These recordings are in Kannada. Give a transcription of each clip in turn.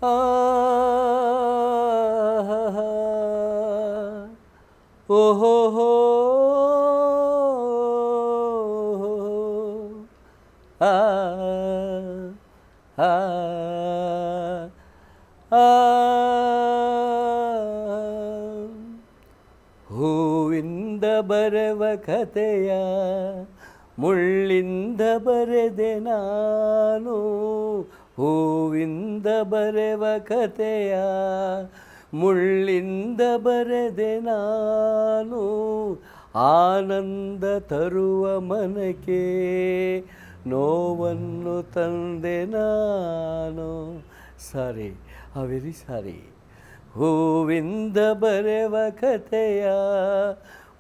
ಆ ಓಹೋ ಹೋ ಆ ಆ ಆ ಹೂವಿಂದ ಬರೆವ ಕಥೆಯ ಮುಳ್ಳಿಂದ ಬರೆದೆ ನಾನು, ಹೂವಿಂದ ಬರೆವ ಕಥೆಯ ಮುಳ್ಳಿಂದ ಬರೆದೆ ನಾನು, ಆನಂದ ತರುವ ಮನಕ್ಕೆ ನೋವನ್ನು ತಂದೆ ನಾನು. ಸಾರಿ, ವೆರಿ ಸಾರಿ. ಹೂವಿಂದ ಬರೆವ ಕಥೆಯ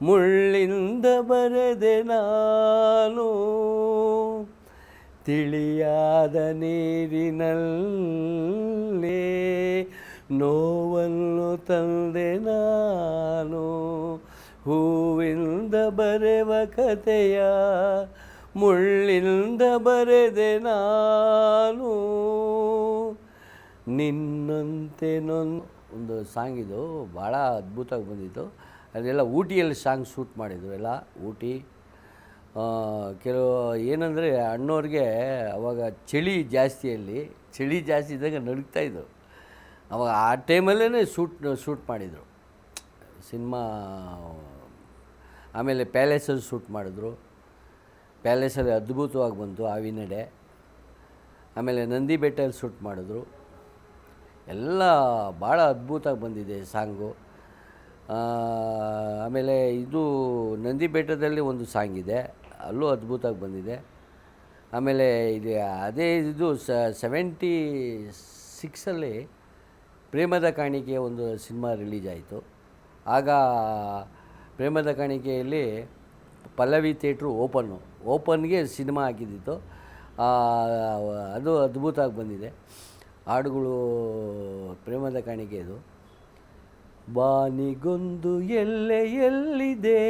ಮುಳ್ಳಿಂದ ಬರೆದೆ ನಾನು, ತಿಳಿಯಾದ ನೀರಿನಲ್ಲಿ ನೋವನ್ನು ತಂದೆ ನಾನು, ಹೂವಿಂದ ಬರೆವ ಕಥೆಯ ಮುಳ್ಳಿಂದ ಬರೆದೆ ನಾನು. ನಿನ್ನಂತೆ ಒಂದು ಸಾಂಗ್ ಇದು ಭಾಳ ಅದ್ಭುತವಾಗಿ ಬಂದಿತ್ತು. ಅದೆಲ್ಲ ಊಟಿಯಲ್ಲಿ ಸಾಂಗ್ ಶೂಟ್ ಮಾಡಿದ್ರು, ಎಲ್ಲ ಊಟಿ. ಕೆಲವು ಏನಂದರೆ ಅಣ್ಣವ್ರಿಗೆ ಅವಾಗ ಚಳಿ ಜಾಸ್ತಿ ಇದ್ದಾಗ ನಡುಗ್ತಾಯಿದ್ರು. ಅವಾಗ ಆ ಟೈಮಲ್ಲೇ ಶೂಟ್ ಮಾಡಿದರು ಸಿನಿಮಾ. ಆಮೇಲೆ ಪ್ಯಾಲೇಸಲ್ಲಿ ಶೂಟ್ ಮಾಡಿದ್ರು, ಪ್ಯಾಲೇಸಲ್ಲಿ ಅದ್ಭುತವಾಗಿ ಬಂತು ಆವಿನಡೆ. ಆಮೇಲೆ ನಂದಿ ಬೆಟ್ಟಲ್ಲಿ ಶೂಟ್ ಮಾಡಿದ್ರು, ಎಲ್ಲ ಭಾಳ ಅದ್ಭುತವಾಗಿ ಬಂದಿದೆ ಸಾಂಗು. ಆಮೇಲೆ ಇದು ನಂದಿ ಬೆಟ್ಟದಲ್ಲಿ ಒಂದು ಸಾಂಗ್ ಇದೆ, ಅಲ್ಲೂ ಅದ್ಭುತವಾಗಿ ಬಂದಿದೆ. ಆಮೇಲೆ ಇದು ಅದೇ ಇದು 76 ಪ್ರೇಮದ ಕಾಣಿಕೆ ಒಂದು ಸಿನಿಮಾ ರಿಲೀಸ್ ಆಯಿತು. ಆಗ ಪ್ರೇಮದ ಕಾಣಿಕೆಯಲ್ಲಿ ಪಲ್ಲವಿ ಥಿಯೇಟ್ರು ಓಪನ್ಗೆ ಸಿನಿಮಾ ಹಾಕಿದ್ದಿತ್ತು. ಅದು ಅದ್ಭುತವಾಗಿ ಬಂದಿದೆ ಹಾಡುಗಳು. ಪ್ರೇಮದ ಕಾಣಿಕೆ ಇದು. ಬಾನಿಗೊಂದು ಎಲ್ಲೆಯಲ್ಲಿದೆ,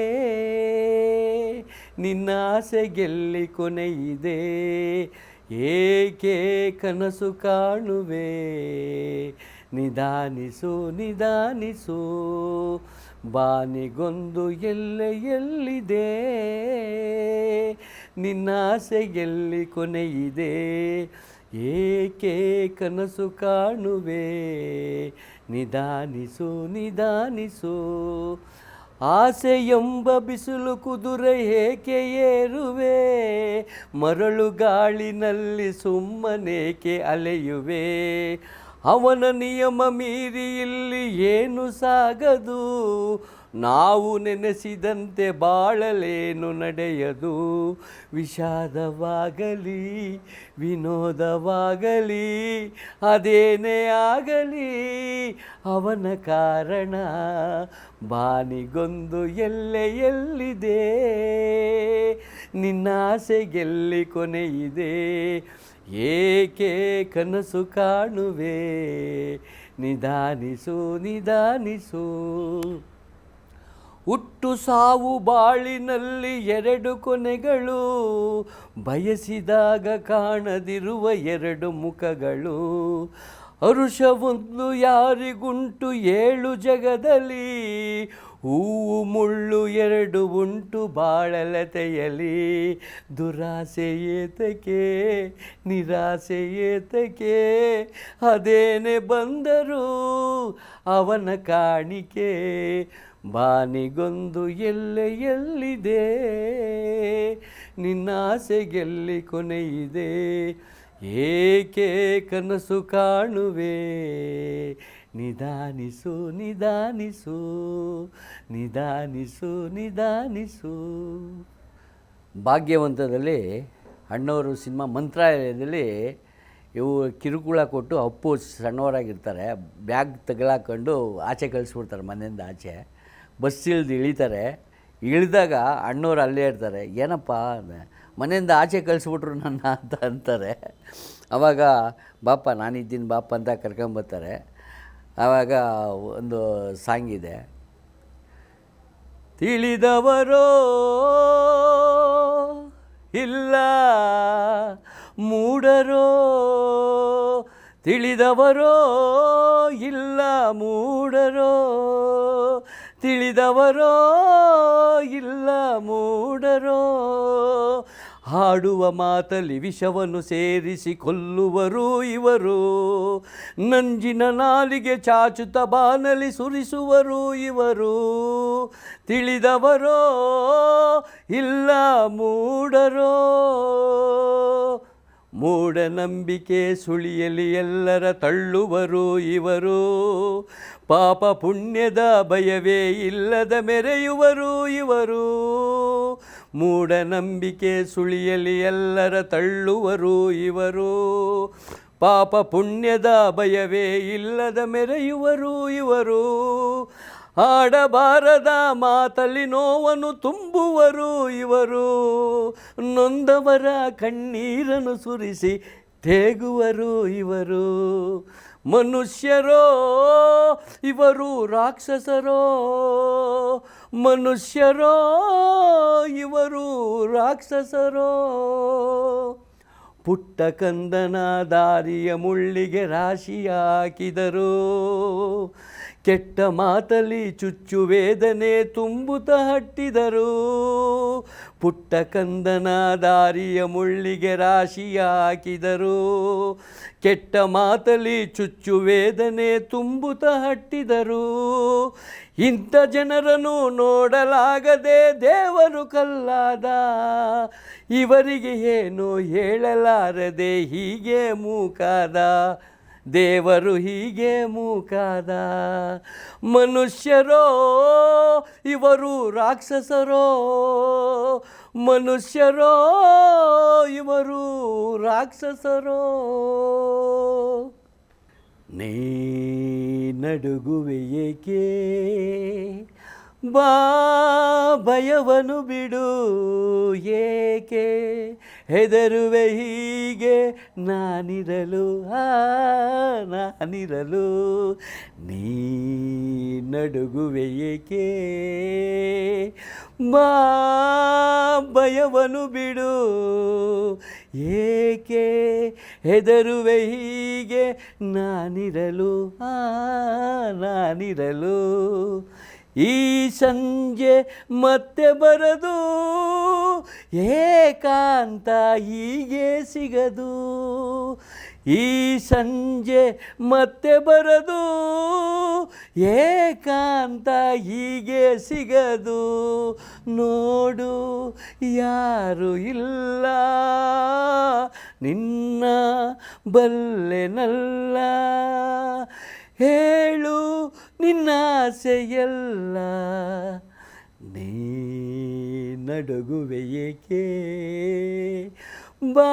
ನಿನ್ನ ಆಸೆಗೆಲ್ಲಿ ಕೊನೆಯಿದೆ, ಏಕೆ ಕನಸು ಕಾಣುವೆ, ನಿಧಾನಿಸು ನಿಧಾನಿಸು, ಬಾನಿಗೊಂದು ಎಲ್ಲೆಯಲ್ಲಿದೆ, ನಿನ್ನ ಆಸೆಗೆಲ್ಲಿ ಕೊನೆಯಿದೆ, ಏಕೆ ಕನಸು ಕಾಣುವೆ, ನಿಧಾನಿಸು ನಿಧಾನಿಸು, ಆಸೆ ಎಂಬ ಬಿಸಿಲು ಕುದುರೆ ಏಕೆ ಏರುವೆ, ಮರಳು ಗಾಳಿನಲ್ಲಿ ಸುಮ್ಮನೇಕೆ ಅಲೆಯುವೆ, ಅವನ ನಿಯಮ ಮೀರಿ ಇಲ್ಲಿ ಏನು ಸಾಗದು, ನಾವು ನೆನೆಸಿದಂತೆ ಬಾಳಲೇನು ನಡೆಯದು, ವಿಷಾದವಾಗಲಿ ವಿನೋದವಾಗಲಿ ಅದೇನೇ ಆಗಲಿ ಅವನ ಕಾರಣ, ಬಾನಿಗೊಂದು ಎಲ್ಲೆಯಲ್ಲಿದೆ, ನಿನ್ನ ಆಸೆಗೆಲ್ಲಿ ಕೊನೆಯಿದೆ, ಏಕೆ ಕನಸು ಕಾಣುವೆ, ನಿಧಾನಿಸು ನಿಧಾನಿಸು. ಹುಟ್ಟು ಸಾವು ಬಾಳಿನಲ್ಲಿ ಎರಡು ಕೊನೆಗಳು, ಬಯಸಿದಾಗ ಕಾಣದಿರುವ ಎರಡು ಮುಖಗಳು, ಹರುಷವೊಂದು ಯಾರಿಗುಂಟು ಏಳು ಜಗದಲ್ಲಿ, ಹೂವು ಮುಳ್ಳು ಎರಡು ಉಂಟು ಬಾಳಲತೆಯಲಿ, ದುರಾಸೆ ಏತಕ್ಕೆ ನಿರಾಸೆ ಏತಕ್ಕೆ, ಅದೇನೆ ಬಂದರೂ ಅವನ ಕಾಣಿಕೆ, ಬಾನಿಗೊಂದು ಎಲ್ಲೆಯಲ್ಲಿದೆ, ನಿನ್ನ ಆಸೆಗೆಲ್ಲಿ ಕೊನೆಯಿದೆ, ಏಕೆ ಕನಸು ಕಾಣುವೆ, ನಿಧಾನಿಸು ನಿಧಾನಿಸು ನಿಧಾನಿಸು ನಿಧಾನಿಸು. ಭಾಗ್ಯವಂತದಲ್ಲಿ ಅಣ್ಣವರು ಸಿನಿಮಾ ಮಂತ್ರಾಲಯದಲ್ಲಿ ಇವು ಕಿರುಕುಳ ಕೊಟ್ಟು ಅಪ್ಪು ಸಣ್ಣವರಾಗಿರ್ತಾರೆ, ಬ್ಯಾಗ್ ತಗಲಾಕೊಂಡು ಆಚೆ ಕಳಿಸ್ಬಿಡ್ತಾರೆ ಮನೆಯಿಂದ ಆಚೆ. ಬಸ್ ಇಳಿತಾರೆ, ಇಳಿದಾಗ ಅಣ್ಣವ್ರು ಅಲ್ಲೇ ಇರ್ತಾರೆ. ಏನಪ್ಪ ಮನೆಯಿಂದ ಆಚೆ ಕಳಿಸ್ಬಿಟ್ರು ನನ್ನ ಅಂತ ಅಂತಾರೆ. ಆವಾಗ ಬಾಪ ನಾನಿದ್ದೀನಿ ಬಾಪ ಅಂತ ಕರ್ಕೊಂಬರ್ತಾರೆ. ಆವಾಗ ಒಂದು ಸಾಂಗಿದೆ, ತಿಳಿದವರೋ ಇಲ್ಲ ಮೂಢರೋ ತಿಳಿದವರೋ ಇಲ್ಲ ಮೂಢರೋ, ತಿಳಿದವರೋ ಇಲ್ಲ ಮೂಢರೋ, ಹಾಡುವ ಮಾತಲ್ಲಿ ವಿಷವನ್ನು ಸೇರಿಸಿ ಕೊಲ್ಲುವರು ಇವರು, ನಂಜಿನ ನಾಲಿಗೆ ಚಾಚುತ ಬಾನಲಿ ಸುರಿಸುವರು ಇವರು, ತಿಳಿದವರೋ ಇಲ್ಲ ಮೂಢರೋ. ಮೂಢನಂಬಿಕೆ ಸುಳಿಯಲಿ ಎಲ್ಲರ ತಳ್ಳುವರು ಇವರು, ಪಾಪ ಪುಣ್ಯದ ಭಯವೇ ಇಲ್ಲದ ಮೆರೆಯುವರು ಇವರು, ಮೂಢನಂಬಿಕೆ ಸುಳಿಯಲಿ ಎಲ್ಲರ ತಳ್ಳುವರು ಇವರು, ಪಾಪ ಪುಣ್ಯದ ಭಯವೇ ಇಲ್ಲದ ಮೆರೆಯುವರು ಇವರು, ಆಡಬಾರದ ಮಾತಲ್ಲಿ ನೋವನ್ನು ತುಂಬುವರು ಇವರು, ನೊಂದವರ ಕಣ್ಣೀರನ್ನು ಸುರಿಸಿ ತೇಗುವರು ಇವರು, ಮನುಷ್ಯರೋ ಇವರು ರಾಕ್ಷಸರೋ, ಮನುಷ್ಯರೋ ಇವರು ರಾಕ್ಷಸರೋ, ಪುಟ್ಟ ಕಂದನ ದಾರಿಯ ಮುಳ್ಳಿಗೆ ರಾಶಿ ಹಾಕಿದರು, ಕೆಟ್ಟ ಮಾತಲಿ ಚುಚ್ಚು ವೇದನೆ ತುಂಬುತ್ತ ಹಟ್ಟಿದರು, ಪುಟ್ಟ ಕಂದನ ದಾರಿಯ ಮುಳ್ಳಿಗೆ ರಾಶಿ ಹಾಕಿದರು, ಕೆಟ್ಟ ಮಾತಲಿ ಚುಚ್ಚು ವೇದನೆ ತುಂಬುತ್ತ ಹಟ್ಟಿದರು, ಇಂಥ ಜನರನ್ನು ನೋಡಲಾಗದೆ ದೇವರು ಕಲ್ಲಾದ, ಇವರಿಗೆ ಏನು ಹೇಳಲಾರದೆ ಹೀಗೆ ಮೂಕಾದ, ದೇವರು ಹೀಗೆ ಮೂಕಾದ, ಮನುಷ್ಯರೋ ಇವರು ರಾಕ್ಷಸರೋ, ಮನುಷ್ಯರೋ ಇವರು ರಾಕ್ಷಸರೋ. ನೀ ನಡುಗುವೆ ಏಕೆ ಬಾ ಭಯವನ್ನು ಬಿಡು ಏಕೆ, ಹೆದರುವೆ ಹೀಗೆ ನಾನಿರಲು ನಾನಿರಲು, ನೀ ನಡುಗುವೆ ಏಕೆ ಬಾ ಭಯವನ್ನು ಬಿಡು ಏಕೆ, ಹೆದರುವೆ ಹೀಗೆ ನಾನಿರಲು ನಾನಿರಲು, ಈ ಸಂಜೆ ಮತ್ತೆ ಬರದು ಏಕಾಂತ ಹೀಗೆ ಸಿಗದು, ಈ ಸಂಜೆ ಮತ್ತೆ ಬರದು ಏಕಾಂತ ಹೀಗೆ ಸಿಗದು, ನೋಡು ಯಾರು ಇಲ್ಲ ನಿನ್ನ ಬಲ್ಲೆನಲ್ಲ, ಹೇಳು ನಿನ್ನಾಸೆಯಲ್ಲ, ನೀ ನಡುಗುವೆ ಏಕೆ ಬಾ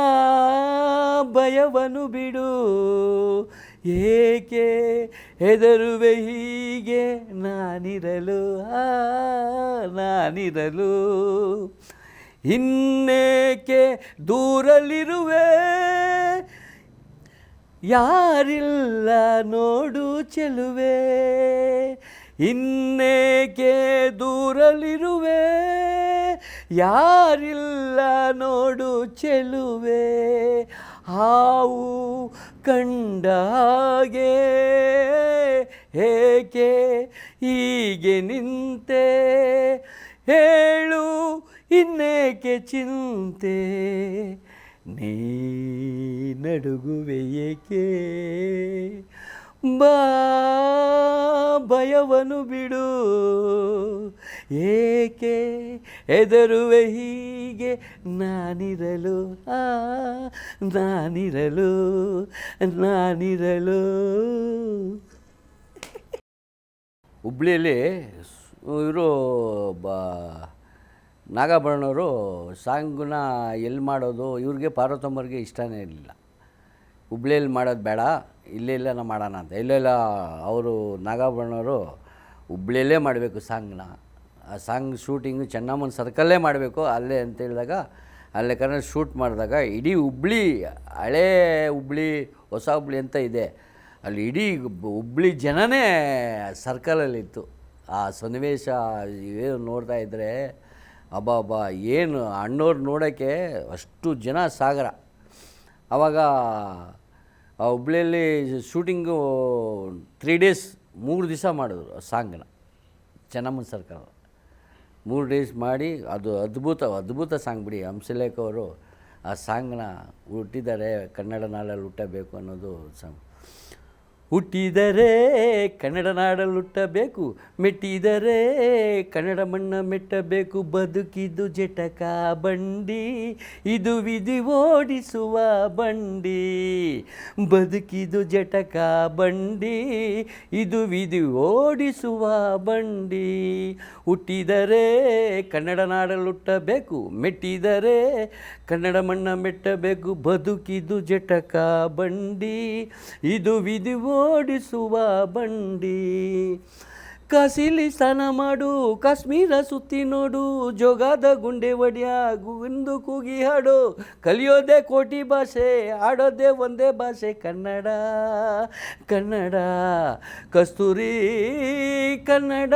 ಭಯವನ್ನು ಬಿಡು ಏಕೆ, ಹೆದರುವೆ ಹೀಗೆ ನಾನಿರಲು ನಾನಿರಲು, ಇನ್ನೇಕೆ ದೂರಲಿರುವೆ ಯಾರಿಲ್ಲ ನೋಡು ಚೆಲುವೆ, ಇನ್ನೇಕೆ ದೂರಲಿರುವೆ ಯಾರಿಲ್ಲ ನೋಡು ಚೆಲುವೆ, ಹಾವು ಕಂಡ ಹಾಗೆ ಏಕೆ ಹೀಗೆ ನಿಂತೆ, ಹೇಳು ಇನ್ನೇಕೆ ಚಿಂತೆ, ನೀ ನಡುಗುವೆ ಏಕೆ ಬಾ ಭಯವನ್ನು ಬಿಡು ಏಕೆ, ಹೆದರುವೆ ಹೀಗೆ ನಾನಿರಲು ನಾನಿರಲು ನಾನಿರಲು. ಹುಬ್ಳಿಯಲ್ಲಿ ಇವರು ನಾಗಾಭರಣವರು ಸಾಂಗ್ನ ಎಲ್ಲಿ ಮಾಡೋದು, ಇವ್ರಿಗೆ ಪಾರ್ವತಮ್ಮವ್ರಿಗೆ ಇಷ್ಟನೇ ಇರಲಿಲ್ಲ. ಹುಬ್ಳಿಯಲ್ಲಿ ಮಾಡೋದು ಬೇಡ, ಇಲ್ಲೆಲ್ಲ ಮಾಡೋಣ ಅಂತ. ಇಲ್ಲೆಲ್ಲ ಅವರು ನಾಗಾಭರಣವರು ಹುಬ್ಳಿಯಲ್ಲೇ ಮಾಡಬೇಕು ಸಾಂಗ್ನ, ಆ ಸಾಂಗ್ ಶೂಟಿಂಗು ಚೆನ್ನಮ್ಮನ ಸರ್ಕಲ್ಲೇ ಮಾಡಬೇಕು ಅಲ್ಲೇ ಅಂತ ಹೇಳಿದಾಗ ಅಲ್ಲೇ ಕನ್ನಡ ಶೂಟ್ ಮಾಡಿದಾಗ ಇಡೀ ಹುಬ್ಳಿ, ಹಳೇ ಹುಬ್ಳಿ ಹೊಸ ಹುಬ್ಳಿ ಅಂತ ಇದೆ, ಅಲ್ಲಿ ಇಡೀ ಹುಬ್ಳಿ ಜನನೇ ಸರ್ಕಲಲ್ಲಿತ್ತು. ಆ ಸನ್ನಿವೇಶ ಏನು ನೋಡ್ತಾ ಇದ್ದರೆ ಅಬ್ಬಾ ಏನು ಅಣ್ಣವ್ರು ನೋಡೋಕ್ಕೆ ಅಷ್ಟು ಜನ ಸಾಗರ. ಆವಾಗ ಆ ಹುಬ್ಳಿಯಲ್ಲಿ ಶೂಟಿಂಗು 3 ಡೇಸ್ 3 ದಿವಸ ಮಾಡಿದ್ರು ಆ ಸಾಂಗನ್ನ. ಚೆನ್ನಮ್ಮನ ಸರ್ಕಾರ 3 ಡೇಸ್ ಮಾಡಿ ಅದು ಅದ್ಭುತ ಸಾಂಗ್ ಬಿಡಿ. ಹಂಸಲೇಖ ಅವರು ಆ ಸಾಂಗ್ನ ಹುಟ್ಟಿದರೆ ಕನ್ನಡ ನಾಡಲ್ಲಿ ಹುಟ್ಟಬೇಕು ಅನ್ನೋದು ಸಾಂಗ್. ಹುಟ್ಟಿದರೆ ಕನ್ನಡ ನಾಡಲ್ಲಿ ಹುಟ್ಟಬೇಕು, ಮೆಟ್ಟಿದರೆ ಕನ್ನಡ ಮಣ್ಣ ಮೆಟ್ಟಬೇಕು, ಬದುಕಿದು ಜಟಕ ಬಂಡಿ, ಇದು ವಿಧಿ ಓಡಿಸುವ ಬಂಡಿ, ಬದುಕಿದು ಜಟಕ ಬಂಡಿ, ಇದು ವಿಧಿ ಓಡಿಸುವ ಬಂಡಿ. ಹುಟ್ಟಿದರೆ ಕನ್ನಡ ನಾಡಲ್ಲಿ ಹುಟ್ಟಬೇಕು, ಮೆಟ್ಟಿದರೆ ಕನ್ನಡ ಮಣ್ಣ ಮೆಟ್ಟಬೇಕು, ಬದುಕಿದು ಜಟಕ ಬಂಡಿ, ಇದು ವಿಧಿ ಓಡಿಸುವ ಬಂಡಿ. ಕಾಸಿಲಿ ಸ್ನಾನ ಮಾಡು, ಕಾಶ್ಮೀರ ಸುತ್ತಿ ನೋಡು, ಜೋಗದ ಗುಂಡೆ ಒಡೆಯ ಗುಂದು ಕೂಗಿ ಹಾಡು, ಕಲಿಯೋದೇ ಕೋಟಿ ಭಾಷೆ, ಆಡೋದೇ ಒಂದೇ ಭಾಷೆ ಕನ್ನಡ ಕನ್ನಡ, ಕಸ್ತೂರಿ ಕನ್ನಡ.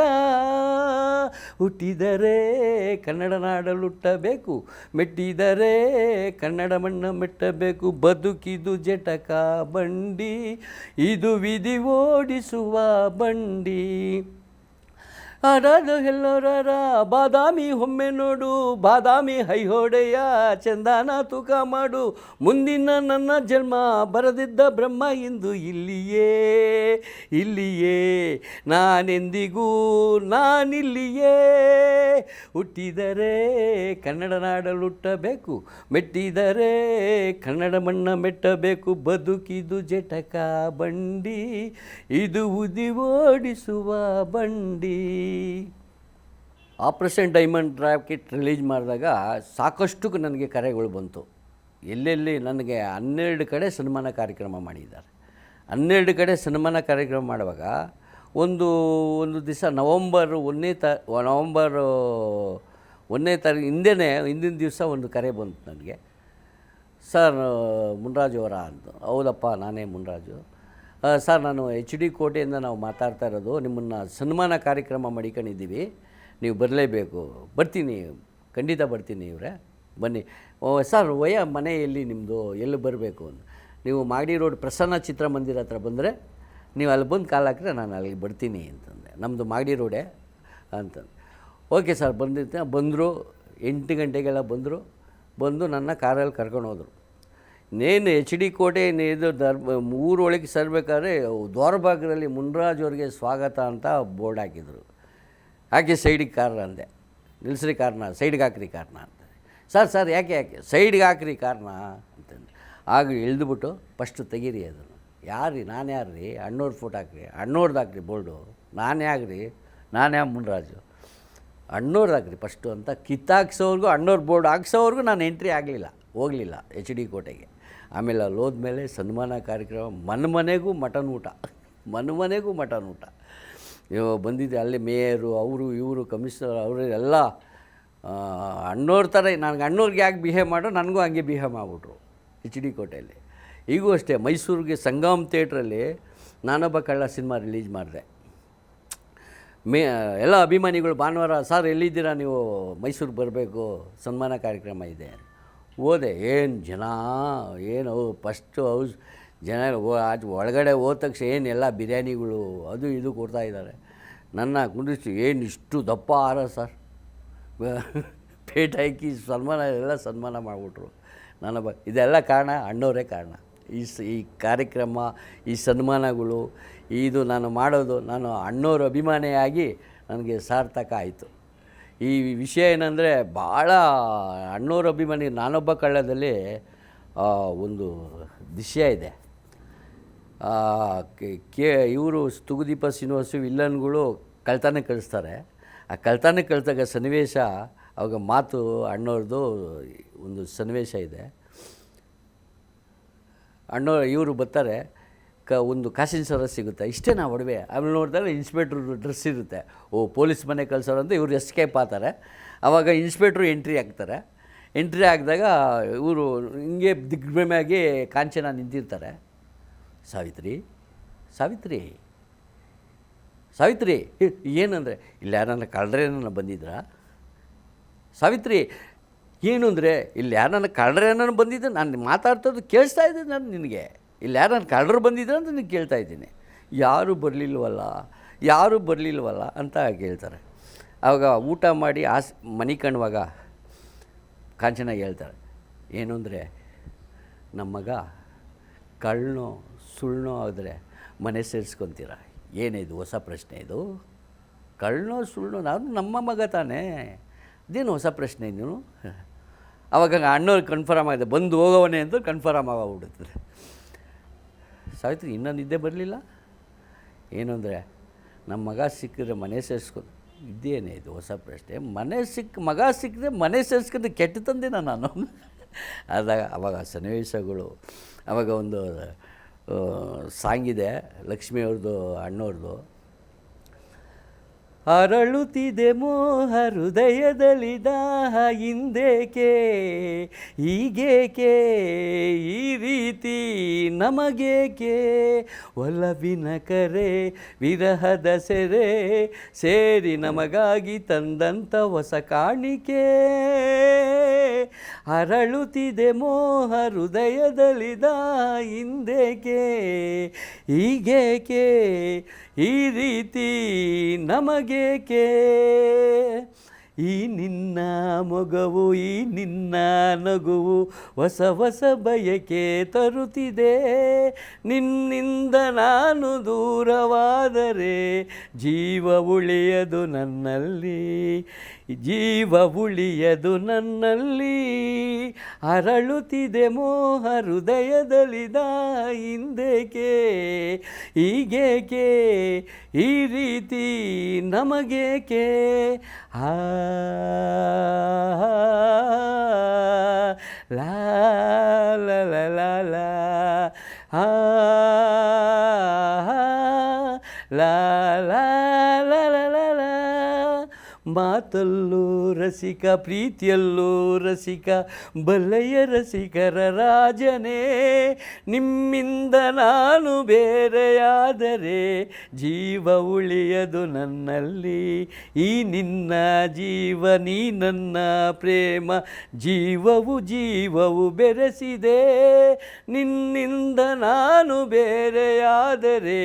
ಹುಟ್ಟಿದರೆ ಕನ್ನಡ ನಾಡಲ್ಲಿ ಹುಟ್ಟಬೇಕು, ಮೆಟ್ಟಿದರೆ ಕನ್ನಡ ಮಣ್ಣ ಮೆಟ್ಟಬೇಕು, ಬದುಕಿದು ಜಟಕ ಬಂಡಿ, ಇದು ವಿಧಿ ಓಡಿಸುವ ಬಂಡಿ. ಆಡೋದು ಎಲ್ಲೋರರ ಬಾದಾಮಿ ಒಮ್ಮೆ ನೋಡು, ಬಾದಾಮಿ ಹೈಹೊಡೆಯ ಚಂದನ ತೂಕ ಮಾಡು, ಮುಂದಿನ ನನ್ನ ಜನ್ಮ ಬರೆದಿದ್ದ ಬ್ರಹ್ಮ ಇಂದು ಇಲ್ಲಿಯೇ ಇಲ್ಲಿಯೇ, ನಾನೆಂದಿಗೂ ನಾನಿಲ್ಲಿಯೇ. ಹುಟ್ಟಿದರೆ ಕನ್ನಡ ನಾಡಲ್ಲಿ ಹುಟ್ಟಬೇಕು, ಮೆಟ್ಟಿದರೆ ಕನ್ನಡ ಮಣ್ಣ ಮೆಟ್ಟಬೇಕು, ಬದುಕಿದು ಜಟಕ ಬಂಡಿ, ಇದು ಉದಿ ಓಡಿಸುವ ಬಂಡಿ. ಆಪರೇಷನ್ ಡೈಮಂಡ್ ರಾಕೆಟ್ ರಿಲೀಸ್ ಮಾಡಿದಾಗ ಸಾಕಷ್ಟು ನನಗೆ ಕರೆಗಳು ಬಂತು. ಎಲ್ಲೆಲ್ಲಿ ನನಗೆ 12 ಕಡೆ ಸನ್ಮಾನ ಕಾರ್ಯಕ್ರಮ ಮಾಡಿದ್ದಾರೆ. 12 ಕಡೆ ಸನ್ಮಾನ ಕಾರ್ಯಕ್ರಮ ಮಾಡುವಾಗ ಒಂದು ದಿವಸ ನವಂಬರ್ 1ನೇ ತಾರೀಕು ಹಿಂದಿನ ದಿವಸ ಒಂದು ಕರೆ ಬಂತು ನನಗೆ. ಸರ್ ಮುನ್ರಾಜು ಅವರ ಅಂತ. ಹೌದಪ್ಪ ನಾನೇ ಮುನ್ರಾಜು. ಸರ್ ನಾನು HD ಕೋಟೆಯಿಂದ ನಾವು ಮಾತಾಡ್ತಾ ಇರೋದು, ನಿಮ್ಮನ್ನು ಸನ್ಮಾನ ಕಾರ್ಯಕ್ರಮ ಮಾಡಿಕೊಂಡಿದ್ದೀವಿ, ನೀವು ಬರಲೇಬೇಕು. ಬರ್ತೀನಿ, ಖಂಡಿತ ಬರ್ತೀನಿ ಇವರೇ, ಬನ್ನಿ. ಸರ್ ಮನೆ ಎಲ್ಲಿ ನಿಮ್ಮದು, ಎಲ್ಲಿ ಬರಬೇಕು ಅಂತ? ನೀವು ಮಾಗಡಿ ರೋಡ್ ಪ್ರಸನ್ನ ಚಿತ್ರಮಂದಿರ ಹತ್ರ ಬಂದರೆ ನೀವು ಅಲ್ಲಿ ಬಂದು ಕಾಲು ಹಾಕಿದ್ರೆ ನಾನು ಅಲ್ಲಿಗೆ ಬರ್ತೀನಿ ಅಂತಂದೆ. ನಮ್ಮದು ಮಾಗಡಿ ರೋಡೇ ಅಂತಂದು. ಓಕೆ ಸರ್ ಬಂದಿರ್ತೀನಿ. ಬಂದರು, 8 ಗಂಟೆಗೆಲ್ಲ ಬಂದು ನನ್ನ ಕಾರಲ್ಲಿ ಕರ್ಕೊಂಡು ಹೋದರು. ಇನ್ನೇನು HD ಕೋಟೆ ಇದು ಊರೊಳಗೆ ಸೇರಬೇಕಾದ್ರೆ ದ್ವಾರಭಾಗದಲ್ಲಿ ಮುನ್ರಾಜ್ ಅವ್ರಿಗೆ ಸ್ವಾಗತ ಅಂತ ಬೋರ್ಡ್ ಹಾಕಿದರು. ಯಾಕೆ ಸೈಡಿಗೆ ಕಾರ್ ಅಂದೆ, ನಿಲ್ಸ್ರಿ ಕಾರ್ನ, ಸೈಡ್ಗೆ ಹಾಕ್ರಿ ಕಾರ್ನ ಅಂತ. ಸರ್ ಯಾಕೆ ಸೈಡ್ಗೆ ಹಾಕ್ರಿ ಕಾರ್ನ ಅಂತಂದು. ಆಗ ಇಳಿದುಬಿಟ್ಟು ಫಸ್ಟು ತೆಗೀರಿ ಅದನ್ನು. ಯಾರು ನಾನು ಯಾರು ರೀ, ಅಣ್ಣವ್ರ ಫೋಟೋ ಹಾಕ್ರಿ, ಅಣ್ಣವ್ರದ್ದು ಹಾಕ್ರಿ ಬೋರ್ಡು, ನಾನು ಯಾಕ್ರಿ, ನಾನು ಯಾವ ಮುನ್ರಾಜು, ಅಣ್ಣವ್ರದ್ದು ಹಾಕ್ರಿ ಫಸ್ಟು ಅಂತ ಕಿತ್ತಾಕ್ಸೋರ್ಗೂ ಅಣ್ಣವ್ರ ಬೋರ್ಡ್ ಹಾಕ್ಸೋವರೆಗೂ ನಾನು ಎಂಟ್ರಿ ಹೋಗಲಿಲ್ಲ HD ಕೋಟೆಗೆ. ಆಮೇಲೆ ಅಲ್ಲಿ ಹೋದ್ಮೇಲೆ ಸನ್ಮಾನ ಕಾರ್ಯಕ್ರಮ, ಮನೆಗೂ ಮಟನ್ ಊಟ ಬಂದಿದ್ದೆ. ಅಲ್ಲಿ ಮೇಯರು ಅವರು ಇವರು ಕಮಿಷನರ್ ಅವರು ಎಲ್ಲ ಅಣ್ಣವ್ರ ಥರ. ನನಗೆ ಅಣ್ಣವ್ರಿಗೆ ಯಾಕೆ ಬಿಹೇವ್ ಮಾಡೋ, ನನಗೂ ಹಂಗೆ ಬಿಹೇವ್ ಮಾಡಿಬಿಟ್ರು HD ಕೋಟೆಯಲ್ಲಿ. ಈಗೂ ಅಷ್ಟೇ, ಮೈಸೂರಿಗೆ ಸಂಗಮ್ ಥಿಯೇಟ್ರಲ್ಲಿ ನಾನೊಬ್ಬ ಕಳ್ಳ ಸಿನಿಮಾ ರಿಲೀಸ್ ಮಾಡಿದೆ. ಎಲ್ಲ ಅಭಿಮಾನಿಗಳು ಭಾನುವಾರ, ಸರ್ ಎಲ್ಲಿದ್ದೀರಾ ನೀವು, ಮೈಸೂರಿಗೆ ಬರಬೇಕು, ಸನ್ಮಾನ ಕಾರ್ಯಕ್ರಮ ಇದೆ. ಹೋದೆ. ಏನು ಜನ, ಏನು ಫಸ್ಟು ಜನ ಒಳಗಡೆ ಹೋದ ತಕ್ಷಣ ಏನೆಲ್ಲ ಬಿರಿಯಾನಿಗಳು ಅದು ಇದು ಕೊಡ್ತಾಯಿದ್ದಾರೆ. ನನ್ನ ಕುಂಡಿಸಿ, ಏನು ಇಷ್ಟು ದಪ್ಪ ಆಹಾರ ಸರ್, ಪೇಟ ಹಾಕಿ ಸನ್ಮಾನ ಮಾಡಿಬಿಟ್ರು. ಇದೆಲ್ಲ ಕಾರಣ ಅಣ್ಣವರೇ ಕಾರಣ. ಈ ಕಾರ್ಯಕ್ರಮ, ಈ ಸನ್ಮಾನಗಳು, ಇದು ನಾನು ಮಾಡೋದು, ನಾನು ಅಣ್ಣವ್ರ ಅಭಿಮಾನಿಯಾಗಿ ನನಗೆ ಸಾರ್ಥಕ ಆಯಿತು. ಈ ವಿಷಯ ಏನಂದರೆ, ಭಾಳ ಅಣ್ಣವ್ರ ಅಭಿಮಾನಿ. ನಾನೊಬ್ಬ ಕಳ್ಳದಲ್ಲಿ ಒಂದು ವಿಷಯ ಇದೆ. ಇವರು ತೂಗುದೀಪ ಶ್ರೀನಿವಾಸ ವಿಲ್ಲನ್ಗಳು ಕಳ್ತನ ಕಳಿಸ್ತಾರೆ. ಆ ಕಳ್ತನ ಕಳಿಸಿದಾಗ ಸನ್ನಿವೇಶ, ಅವಾಗ ಮಾತು ಅಣ್ಣವ್ರದ್ದು ಒಂದು ಸನ್ನಿವೇಶ ಇದೆ. ಇವರು ಬರ್ತಾರೆ, ಒಂದು ಕಾಸಿನ ಸರ ಸಿಗುತ್ತೆ, ಇಷ್ಟೇ ನಾವು ಒಡವೆ. ಆಮೇಲೆ ನೋಡಿದಾಗ ಇನ್ಸ್ಪೆಕ್ಟ್ರ್ ಡ್ರೆಸ್ ಇರುತ್ತೆ. ಪೊಲೀಸ್ ಮನೆ ಕಳ್ಸೋರು ಅಂತ ಇವರು ಎಸ್ಕೇಪ್ ಆಗ್ತಾರೆ. ಆವಾಗ ಇನ್ಸ್ಪೆಕ್ಟ್ರು ಎಂಟ್ರಿ ಹಾಕ್ತಾರೆ. ಎಂಟ್ರಿ ಹಾಕಿದಾಗ ಇವರು ಹಿಂಗೆ ದಿಗ್ಭ್ರಮೆಯಾಗಿ ಕಾಂಚನ ನಿಂತಿರ್ತಾರೆ. ಸಾವಿತ್ರಿ ಏನಂದರೆ, ಇಲ್ಲಿ ಯಾರನ್ನ ಕಳ್ಳರೇನ ಬಂದಿದ್ರಾ? ಸಾವಿತ್ರಿ ಏನು ಅಂದರೆ, ಇಲ್ಲಿ ಯಾರನ್ನ ಕಳ್ಳರೇನ ಬಂದಿದ್ದೆ, ನಾನು ಮಾತಾಡ್ತದ್ದು ಕೇಳಿಸ್ತಾ ಇದ್ದೆ ನಾನು ನಿನಗೆ. ಇಲ್ಲಿ ಯಾರು ಕಳ್ಳರು ಬಂದಿದ್ರು ಅಂತ ನೀನು ಕೇಳ್ತಾ ಇದ್ದೀನಿ. ಯಾರೂ ಬರಲಿಲ್ವಲ್ಲ ಅಂತ ಕೇಳ್ತಾರೆ. ಆವಾಗ ಊಟ ಮಾಡಿ ಮನೆ ಕಣ್ಣುವಾಗ ಕಾಂಚನ ಹೇಳ್ತಾರೆ, ಏನು ಅಂದರೆ ನಮ್ಮ ಮಗ ಕಳ್ಳನೋ ಸುಳ್ಳನೋ ಆದರೆ ಮನೆ ಸೇರಿಸ್ಕೊತೀರ. ಏನಿದು ಹೊಸ ಪ್ರಶ್ನೆ ಇದು? ಕಳ್ಳನೋ ಸುಳ್ಳನೋ ನಾನು ನಮ್ಮ ಮಗ ತಾನೇ, ಇದೇನು ಹೊಸ ಪ್ರಶ್ನೆ ಇದು? ಆವಾಗ ಅಣ್ಣವ್ರಿಗೆ ಕನ್ಫರ್ಮ್ ಆಗಿದೆ, ಬಂದು ಹೋಗೋವನೇ ಅಂತ ಕನ್ಫರ್ಮ್ ಆಗೋಗ್ಬಿಡುತ್ತದೆ. ಸಾವಿತ್ರಿ ಇನ್ನೂ ನಿದ್ದೆ ಬರಲಿಲ್ಲ. ಏನು ಅಂದರೆ ನಮ್ಮ ಮಗ ಸಿಕ್ಕಿದ್ರೆ ಮನೆ ಸೇರಿಸ್ಕೊ. ಇದೇನೇ ಇದು ಹೊಸ ಪ್ರಶ್ನೆ? ಮಗ ಸಿಕ್ಕಿದ್ರೆ ಮನೆ ಸೇರಿಸ್ಕೊಂಡು ಕೆಟ್ಟ ತಂದಿನ ನಾನು. ಆವಾಗ ಸನ್ನಿವೇಶಗಳು. ಆವಾಗ ಒಂದು ಸಾಂಗಿದೆ ಲಕ್ಷ್ಮಿಯವ್ರದ್ದು, ಅಣ್ಣವ್ರದ್ದು. ಅರಳುತ್ತಿದೆ ಮೋಹ ಹೃದಯದಲ್ಲಿ ದಾಹ, ಹಿಂದೇಕೆ ಹೀಗೇಕೆ ಈ ರೀತಿ ನಮಗೇಕೆ, ಒಲವಿನ ಕರೆ ವಿರಹದ ಸೆರೆ ಸೇರಿ ನಮಗಾಗಿ ತಂದಂಥ ಹೊಸ ಕಾಣಿಕೆ. ಅರಳುತ್ತಿದೆ ಮೋಹ ಹೃದಯದಲ್ಲಿ ದಾಹ, ಹಿಂದೇಕೆ ಹೀಗೇಕೆ ಈ ರೀತಿ ನಮಗೇಕೆ, ಈ ನಿನ್ನ ಮೊಗವು ಈ ನಿನ್ನ ನಗುವು ಹೊಸ ಹೊಸ ಬಯಕೆ ತರುತ್ತಿದೆ. ನಿನ್ನಿಂದ ನಾನು ದೂರವಾದರೆ ಜೀವ ಉಳಿಯದು ನನ್ನಲ್ಲಿ, ಜೀವ ಉಳಿಯದು ನನ್ನಲ್ಲಿ. ಅರಳುತ್ತಿದೆ ಮೋಹ ಹೃದಯದಲ್ಲಿ ಹಿಂದೇಕೆ ಹೀಗೇಕೆ ಈ ರೀತಿ ನಮಗೇಕೆ. ಲಾ ಲಾ ಲಾ ಲಾ ಲಾ ಲಾ ಲಾ ಲಾ ಲಾ ಲಾ. ಮಾತಲ್ಲೂ ರಸಿಕ ಪ್ರೀತಿಯಲ್ಲೂ ರಸಿಕ ಬಲ್ಲೆಯ ರಸಿಕರ ರಾಜನೇ, ನಿಮ್ಮಿಂದ ನಾನು ಬೇರೆಯಾದರೆ ಜೀವ ಉಳಿಯದು ನನ್ನಲ್ಲಿ. ಈ ನಿನ್ನ ಜೀವ ನೀ ನನ್ನ ಪ್ರೇಮ ಜೀವವು ಬೆರೆಸಿದೆ. ನಿನ್ನಿಂದ ನಾನು ಬೇರೆಯಾದರೆ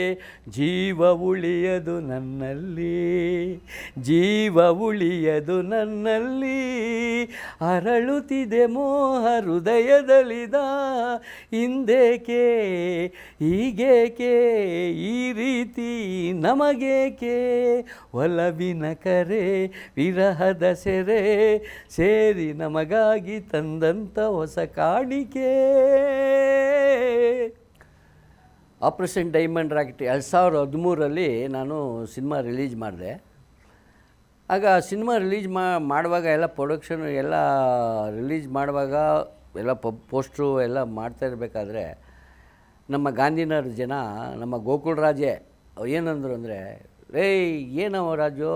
ಜೀವ ಉಳಿಯದು ನನ್ನಲ್ಲಿ, ಜೀವ ಉಳಿಯದು ನನ್ನಲ್ಲಿ. ಅರಳುತ್ತಿದೆ ಮೋಹ ಹೃದಯದಲ್ಲಿ ಹಿಂದೇಕೆ ಹೀಗೇಕೆ ಈ ರೀತಿ ನಮಗೇಕೆ, ಒಲವಿನ ಕರೆ ವಿರಹದ ಸೆರೆ ಸೇರಿ ನಮಗಾಗಿ ತಂದಂಥ ಹೊಸ ಕಾಣಿಕೆ. ಆಪರೇಷನ್ ಡೈಮಂಡ್ ರಾಕೆಟ್ 2013 ನಾನು ಸಿನಿಮಾ ರಿಲೀಸ್ ಮಾಡಿದೆ. ಆಗ ಸಿನಿಮಾ ರಿಲೀಸ್ ಮಾಡುವಾಗ ಎಲ್ಲ ಪ್ರೊಡಕ್ಷನು ಎಲ್ಲ ರಿಲೀಸ್ ಮಾಡುವಾಗ ಎಲ್ಲ ಪೋಸ್ಟ್ರು ಎಲ್ಲ ಮಾಡ್ತಾಯಿರ್ಬೇಕಾದ್ರೆ ನಮ್ಮ ಗಾಂಧಿನಗರ ಜನ, ನಮ್ಮ ಗೋಕುಳರಾಜೇ ಏನಂದರು ಅಂದರೆ, ಏನವ ರಾಜು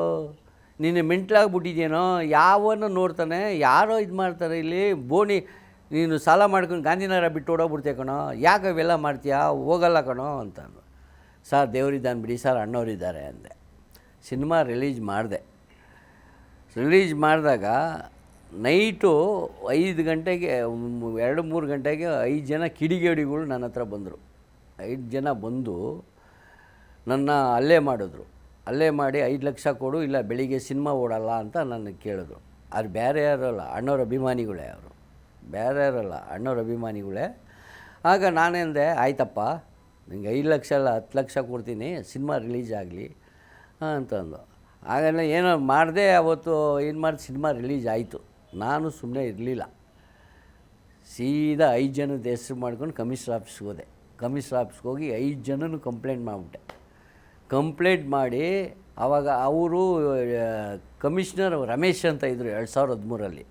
ನೀನು ಮೆಂಟ್ಲಾಗ್ಬಿಟ್ಟಿದ್ಯೇನೋ, ಯಾವನೋ ನೋಡ್ತಾನೆ, ಯಾರೋ ಇದು ಮಾಡ್ತಾರೆ ಇಲ್ಲಿ ಬೋಣಿ, ನೀನು ಸಾಲ ಮಾಡ್ಕೊಂಡು ಗಾಂಧಿನಗರ ಬಿಟ್ಟು ಓಡೋಗ್ಬಿಡ್ತೀಯ ಕಣೋ, ಯಾಕೆ ಅವೆಲ್ಲ ಮಾಡ್ತೀಯಾ, ಹೋಗಲ್ಲ ಕಣೋ ಅಂತಂದು. ಸರ್ ದೇವರಿದ್ದಾನೆ ಬಿಡಿ ಸರ್, ಅಣ್ಣವರಿದ್ದಾರೆ ಅಂದೆ. ಸಿನಿಮಾ ರಿಲೀಸ್ ಮಾಡಿದಾಗ ನೈಟು 5 ಗಂಟೆಗೆ 2-3 ಗಂಟೆಗೆ 5 ಜನ ಕಿಡಿಗೇಡಿಗಳು ನನ್ನ ಹತ್ರ ಬಂದರು. 5 ಜನ ಬಂದು ನನ್ನ ಹಲ್ಲೆ ಮಾಡಿ 5 ಲಕ್ಷ ಕೊಡು, ಇಲ್ಲ ಬೆಳಿಗ್ಗೆ ಸಿನಿಮಾ ಓಡಲ್ಲ ಅಂತ ನನಗೆ ಕೇಳಿದ್ರು. ಅದು ಬೇರೆ ಯಾರಲ್ಲ, ಅಣ್ಣವ್ರ ಅಭಿಮಾನಿಗಳೇ ಅವರು, ಬೇರೆ ಯಾರಲ್ಲ, ಅಣ್ಣವ್ರ ಅಭಿಮಾನಿಗಳೇ. ಆಗ ನಾನೆಂದೆ, ಆಯ್ತಪ್ಪ ನಿಂಗೆ 5 ಲಕ್ಷ ಅಲ್ಲ 10 ಲಕ್ಷ ಕೊಡ್ತೀನಿ, ಸಿನಿಮಾ ರಿಲೀಸ್ ಆಗಲಿ ಅಂತಂದು. ಆಗೆಲ್ಲ ಏನೋ ಮಾಡಿದೆ. ಅವತ್ತು ಏನು ಮಾಡಿ ಸಿನಿಮಾ ರಿಲೀಸ್ ಆಯಿತು. ನಾನು ಸುಮ್ಮನೆ ಇರಲಿಲ್ಲ, ಸೀದಾ 5 ಜನದ ಹೆಸ್ರು ಮಾಡ್ಕೊಂಡು ಕಮಿಷನರ್ ಆಫೀಸ್ಗೆ ಹೋದೆ. ಕಮಿಷನರ್ ಆಫೀಸ್ಗೆ ಹೋಗಿ 5 ಜನನೂ ಕಂಪ್ಲೇಂಟ್ ಮಾಡಿಬಿಟ್ಟೆ. ಕಂಪ್ಲೇಂಟ್ ಮಾಡಿ ಆವಾಗ ಅವರು ಕಮಿಷನರ್ ರಮೇಶ್ ಅಂತ ಇದ್ದರು 2013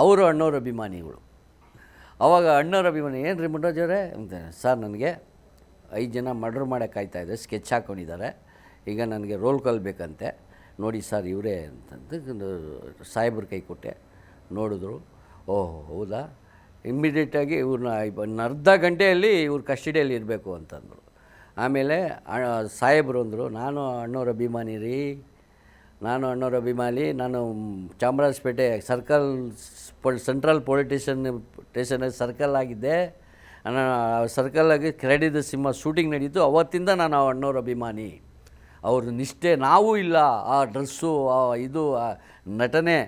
ಅವರು ಅಣ್ಣವ್ರ ಅಭಿಮಾನಿಗಳು. ಆವಾಗ ಅಣ್ಣವ್ರ ಅಭಿಮಾನಿ, ಏನು ರೀ ಮುನ್ರಾಜ್ ಅವರೇ ಅಂತ, ಸರ್ ನನಗೆ 5 ಜನ ಮರ್ಡ್ರ್ ಮಾಡೋಕ್ಕಾಯ್ತಾಯಿದೆ, ಸ್ಕೆಚ್ ಹಾಕ್ಕೊಂಡಿದ್ದಾರೆ, ಈಗ ನನಗೆ ರೋಲ್ ಕಾಲ್ ಬೇಕಂತೆ, ನೋಡಿ ಸರ್ ಇವರೇ ಅಂತಂದು ಸಾಹೇಬ್ರ ಕೈ ಕೊಟ್ಟೆ. ನೋಡಿದ್ರು, ಓಹ್ ಹೌದಾ, ಇಮ್ಮಿಡಿಯೇಟಾಗಿ ಇವ್ರನ್ನ ಅರ್ಧ ಗಂಟೆಯಲ್ಲಿ ಇವ್ರ ಕಸ್ಟಡಿಯಲ್ಲಿ ಇರಬೇಕು ಅಂತಂದರು. ಆಮೇಲೆ ಸಾಹೇಬರು ಅಂದರು, ನಾನು ಅಣ್ಣವ್ರ ಅಭಿಮಾನಿ ರೀ, ನಾನು ಚಾಮರಾಜಪೇಟೆ ಸೆಂಟ್ರಲ್ ಸ್ಟೇಷನಲ್ಲಿ ಸರ್ಕಲ್ ಆಗಿದ್ದೆ, ಸರ್ಕಲಾಗಿ ಕೆರಳಿದ ಸಿಂಹ ಶೂಟಿಂಗ್ ನಡೀತು. ಅವತ್ತಿಂದ ನಾನು ಅಣ್ಣವ್ರ ಅಭಿಮಾನಿ. ಅವ್ರ ನಿಷ್ಠೆ ನಾವೂ ಇಲ್ಲ, ಆ ಡ್ರೆಸ್ಸು, ಇದು ನಟನೆ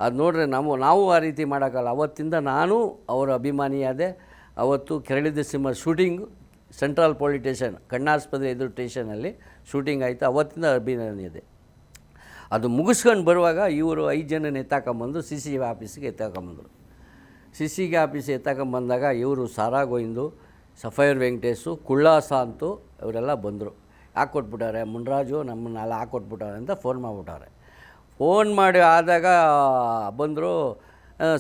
ಅದು ನೋಡ್ರೆ ನಾವು ಆ ರೀತಿ ಮಾಡೋಕ್ಕಲ್ಲ. ಅವತ್ತಿಂದ ನಾನು ಅವರ ಅಭಿಮಾನಿಯಾದೆ. ಅವತ್ತು ಕೆರಳಿದ ಸಿಂಹ ಶೂಟಿಂಗ್ ಸೆಂಟ್ರಲ್ ಪೊಲೀಸ್ ಸ್ಟೇಷನ್, ಕಣ್ಣಾಸ್ಪತ್ರೆ ಎದುರು ಸ್ಟೇಷನಲ್ಲಿ ಶೂಟಿಂಗ್ ಆಯಿತು. ಅವತ್ತಿಂದ ಅಭಿಮಾನಿ ಇದೆ. ಅದು ಮುಗಿಸ್ಕೊಂಡು ಬರುವಾಗ ಇವರು 5 ಜನ ಎತ್ತಾಕೊಂಬಂದು ಸಿ ಆಫೀಸಿಗೆ ಎತ್ತಾಕೊಂಬಂದರು. ಸಿ ಆಫೀಸಿಗೆ ಎತ್ತಾಕೊಂಬಂದಾಗ ಇವರು ಸಾರಾ ಗೋವಿಂದು, ಸಫೈರ್ ವೆಂಕಟೇಶು, ಕುಳ್ಳಾಸ ಅಂತೂ ಇವರೆಲ್ಲ ಬಂದರು. ಹಾಕ್ಕೊಟ್ಬಿಟ್ಟಾರೆ ಮುನ್ರಾಜು, ನಮ್ಮನ್ನೆಲ್ಲ ಹಾಕ್ಕೊಟ್ಬಿಟ್ಟಾರೆ ಅಂತ ಫೋನ್ ಮಾಡಿಬಿಟ್ಟಾರೆ. ಫೋನ್ ಮಾಡಿ ಆದಾಗ ಬಂದರು,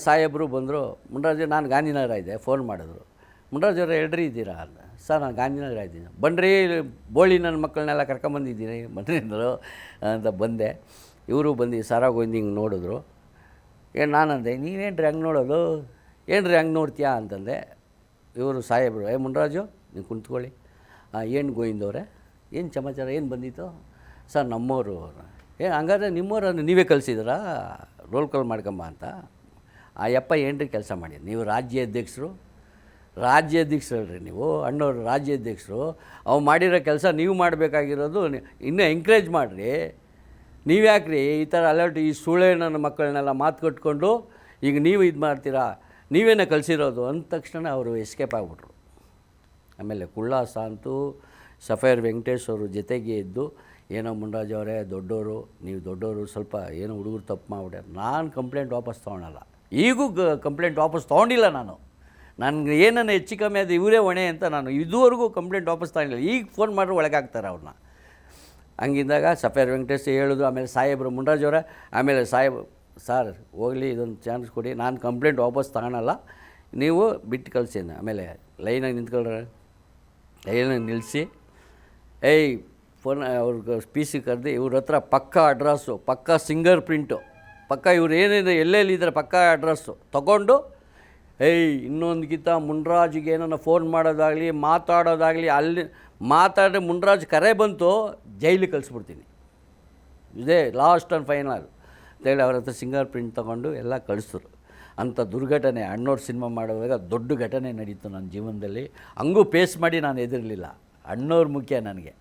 ಸಾಹೇಬರು ಬಂದರು. ಮುನ್ರಾಜು, ನಾನು ಗಾಂಧಿನಗರ ಇದ್ದೆ. ಫೋನ್ ಮಾಡಿದ್ರು, ಮುನ್ರಾಜು ಅವರೇ ಎಲ್ರಿ ಇದ್ದೀರಾ ಅಂತ. ಸರ್ ನಾನು ಗಾಂಧಿನಗರ ಇದ್ದೀನಿ. ಬನ್ನಿರಿ, ಬೋಳಿ ನನ್ನ ಮಕ್ಕಳನ್ನೆಲ್ಲ ಕರ್ಕೊಂಬಂದಿದ್ದೀನಿ ಬನ್ನಿ ಅಂದರು ಅಂತ ಬಂದೆ. ಇವರು ಬಂದು ಸಾರಾ ಗೋವಿಂದ್ ಹಿಂಗೆ ನೋಡಿದ್ರು. ನಾನಂದೆ, ನೀವೇನ್ರಿ ಹಂಗೆ ನೋಡೋದು, ಏನ್ರಿ ಹಂಗೆ ನೋಡ್ತೀಯಾ ಅಂತಂದೆ. ಇವರು ಸಾಹೇಬರು, ಮುನ್ರಾಜು ನೀವು ಕುಂತ್ಕೊಳ್ಳಿ. ಏನು ಗೋವಿಂದವ್ರೆ, ಏನು ಸಮಾಚಾರ, ಏನು ಬಂದಿತ್ತು? ಸರ್ ನಮ್ಮವರು. ಹಂಗಾದ್ರೆ ನಿಮ್ಮವ್ರನ್ನು ನೀವೇ ಕಳಿಸಿದ್ರಾ ರೋಲ್ ಕಾಲ್ ಮಾಡ್ಕೊಂಬ ಅಂತ? ಆ ಯಪ್ಪ ಏನ್ರಿ ಕೆಲಸ ಮಾಡಿ, ನೀವು ರಾಜ್ಯಾಧ್ಯಕ್ಷರಲ್ರಿ ನೀವು, ಅಣ್ಣವ್ರು ರಾಜ್ಯಾಧ್ಯಕ್ಷರು. ಅವು ಮಾಡಿರೋ ಕೆಲಸ ನೀವು ಮಾಡಬೇಕಾಗಿರೋದು. ಇನ್ನೂ ಎಂಕರೇಜ್ ಮಾಡಿರಿ. ನೀವು ಯಾಕ್ರಿ ಈ ಥರ ಅಲರ್ಟ್, ಈ ಸುಳೆ ನನ್ನ ಮಕ್ಕಳನ್ನೆಲ್ಲ ಮಾತು ಕಟ್ಕೊಂಡು ಈಗ ನೀವು ಇದು ಮಾಡ್ತೀರಾ, ನೀವೇನೇ ಕಳಿಸಿರೋದು ಅಂದ ತಕ್ಷಣ ಅವರು ಎಸ್ಕೇಪ್ ಆಗಿಬಿಟ್ರು. ಆಮೇಲೆ ಕುಳ್ಳಾಸ ಅಂತೂ ಸಫೈರ್ ವೆಂಕಟೇಶ್ ಅವರು ಜೊತೆಗೆ ಇದ್ದು, ಏನೋ ಮುನ್ರಾಜ್ ಅವರೇ ದೊಡ್ಡವರು, ನೀವು ದೊಡ್ಡವರು, ಸ್ವಲ್ಪ ಏನೋ ಹುಡುಗರು ತಪ್ಪು ಮಾಡಿಬಿಟ್ಟಾರೆ. ನಾನು ಕಂಪ್ಲೇಂಟ್ ವಾಪಸ್ ತೊಗೊಳಲ್ಲ. ಈಗೂ ಕಂಪ್ಲೇಂಟ್ ವಾಪಸ್ ತೊಗೊಂಡಿಲ್ಲ. ನನಗೆ ಏನನ್ನ ಹೆಚ್ಚು ಕಮ್ಮಿ ಅದು ಇವರೇ ಹೊಣೆ ಅಂತ ನಾನು ಇದುವರೆಗೂ ಕಂಪ್ಲೇಂಟ್ ವಾಪಸ್ ತಗೊಂಡಿಲ್ಲ. ಈಗ ಫೋನ್ ಮಾಡಿದ್ರೆ ಒಳಗಾಗ್ತಾರೆ ಅವ್ರನ್ನ. ಹಂಗಿದ್ದಾಗ ಸಫೈರ್ ವೆಂಕಟೇಶ್ ಹೇಳಿದ್ರು. ಆಮೇಲೆ ಸಾಹೇಬರು ಮುನ್ರಾಜ್ ಅವರೇ, ಆಮೇಲೆ ಸರ್ ಹೋಗಲಿ, ಇದೊಂದು ಚಾನ್ಸ್ ಕೊಡಿ, ನಾನು ಕಂಪ್ಲೇಂಟ್ ವಾಪಸ್ ತಗೊಳಲ್ಲ, ನೀವು ಬಿಟ್ಟು ಕಳಿಸಿ. ಆಮೇಲೆ ಲೈನಾಗಿ ನಿಂತ್ಕೊಳ್ರೆ, ಲೈನಾಗಿ ನಿಲ್ಲಿಸಿ, ಫೋನ್ ಅವ್ರಿಗೆ PC ಕರೆದು ಇವ್ರ ಹತ್ರ ಪಕ್ಕಾ ಅಡ್ರೆಸ್ಸು, ಪಕ್ಕಾ ಸಿಂಗರ್ ಪ್ರಿಂಟು, ಪಕ್ಕಾ ಇವ್ರು ಏನೇನು ಎಲ್ಲೆಲ್ಲಿದ್ದಾರೆ ಪಕ್ಕಾ ಅಡ್ರೆಸ್ಸು ತೊಗೊಂಡು, ಇನ್ನೊಂದಕ್ಕಿಂತ ಮುನ್ರಾಜಿಗೆ ಏನೋ ಫೋನ್ ಮಾಡೋದಾಗಲಿ ಮಾತಾಡೋದಾಗಲಿ, ಅಲ್ಲಿ ಮಾತಾಡಿದ್ರೆ ಮುನ್ರಾಜ್ ಕರೆ ಬಂತು, ಜೈಲಿಗೆ ಕಳಿಸ್ಬಿಡ್ತೀನಿ, ಇದೇ ಲಾಸ್ಟ್ ಆ್ಯಂಡ್ ಫೈನಲ್ ಅಂತೇಳಿ ಅವ್ರ ಹತ್ರ ಸಿಂಗರ್ ಪ್ರಿಂಟ್ ತೊಗೊಂಡು ಎಲ್ಲ ಕಳಿಸಿದ್ರು. ಅಂಥ ದುರ್ಘಟನೆ ಅಣ್ಣವ್ರ ಸಿನಿಮಾ ಮಾಡುವಾಗ ದೊಡ್ಡ ಘಟನೆ ನಡೀತು ನನ್ನ ಜೀವನದಲ್ಲಿ. ಹಂಗೂ ಫೇಸ್ ಮಾಡಿ ನಾನು ಎದುರಲಿಲ್ಲ. ಅಣ್ಣವ್ರ ಮುಖ್ಯ ನನಗೆ.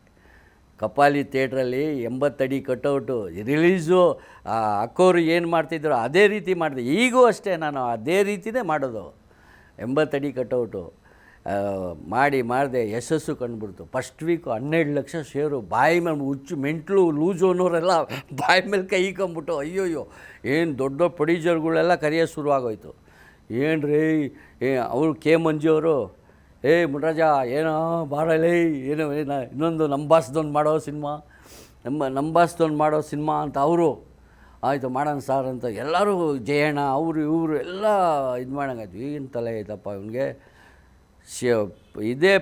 ಕಪಾಲಿ ಥಿಯೇಟ್ರಲ್ಲಿ 80 ಅಡಿ ಕಟೌಟು ರಿಲೀಸು, ಅಕ್ಕೋರು ಏನು ಮಾಡ್ತಿದ್ರು ಅದೇ ರೀತಿ ಮಾಡಿದೆ. ಈಗೂ ಅಷ್ಟೇ ನಾನು ಅದೇ ರೀತಿಯೇ ಮಾಡೋದು. 80 ಅಡಿ ಕಟೌಟು ಮಾಡಿದೆ, ಯಶಸ್ಸು ಕಂಡುಬಿಡ್ತು. ಫಸ್ಟ್ ವೀಕು 12 ಲಕ್ಷ ಶೇರು. ಬಾಯಿ ಮೇಲೆ ಹುಚ್ಚು ಮೆಂಟ್ಲು ಲೂಸು ಅನ್ನೋರೆಲ್ಲ ಬಾಯಿ ಮೇಲೆ ಕೈ ಇಕ್ಕೊಂಬಿಟ್ಟು, ಅಯ್ಯೋಯ್ಯೋ ಏನು ದೊಡ್ಡ ಪ್ರೊಡ್ಯೂಸರ್ಗಳೆಲ್ಲ ಕರೆಯೋ ಶುರುವಾಗೋಯ್ತು. ಏನು ರೀ ಅವರು ಮಂಜು ಅವರು, ಮುನ್ರಾಜ ಏನೋ ಬಾರಲೇ, ಏನೋ ಇನ್ನೊಂದು ನಮ್ಮ ಬಾಸ್ದೊಂದು ಮಾಡೋ ಸಿನಿಮಾ ಅಂತ ಅವರು. ಆಯಿತು ಮಾಡೋಣ ಸಾರ್ ಅಂತ ಎಲ್ಲರೂ ಜಯಣ್ಣ ಇವರು ಎಲ್ಲ ಇದು ಮಾಡೋಂಗಾಯ್ತು. ಏನು ತಲೆ ಆಯ್ತಪ್ಪ ಇವನಿಗೆ. ಇದೇ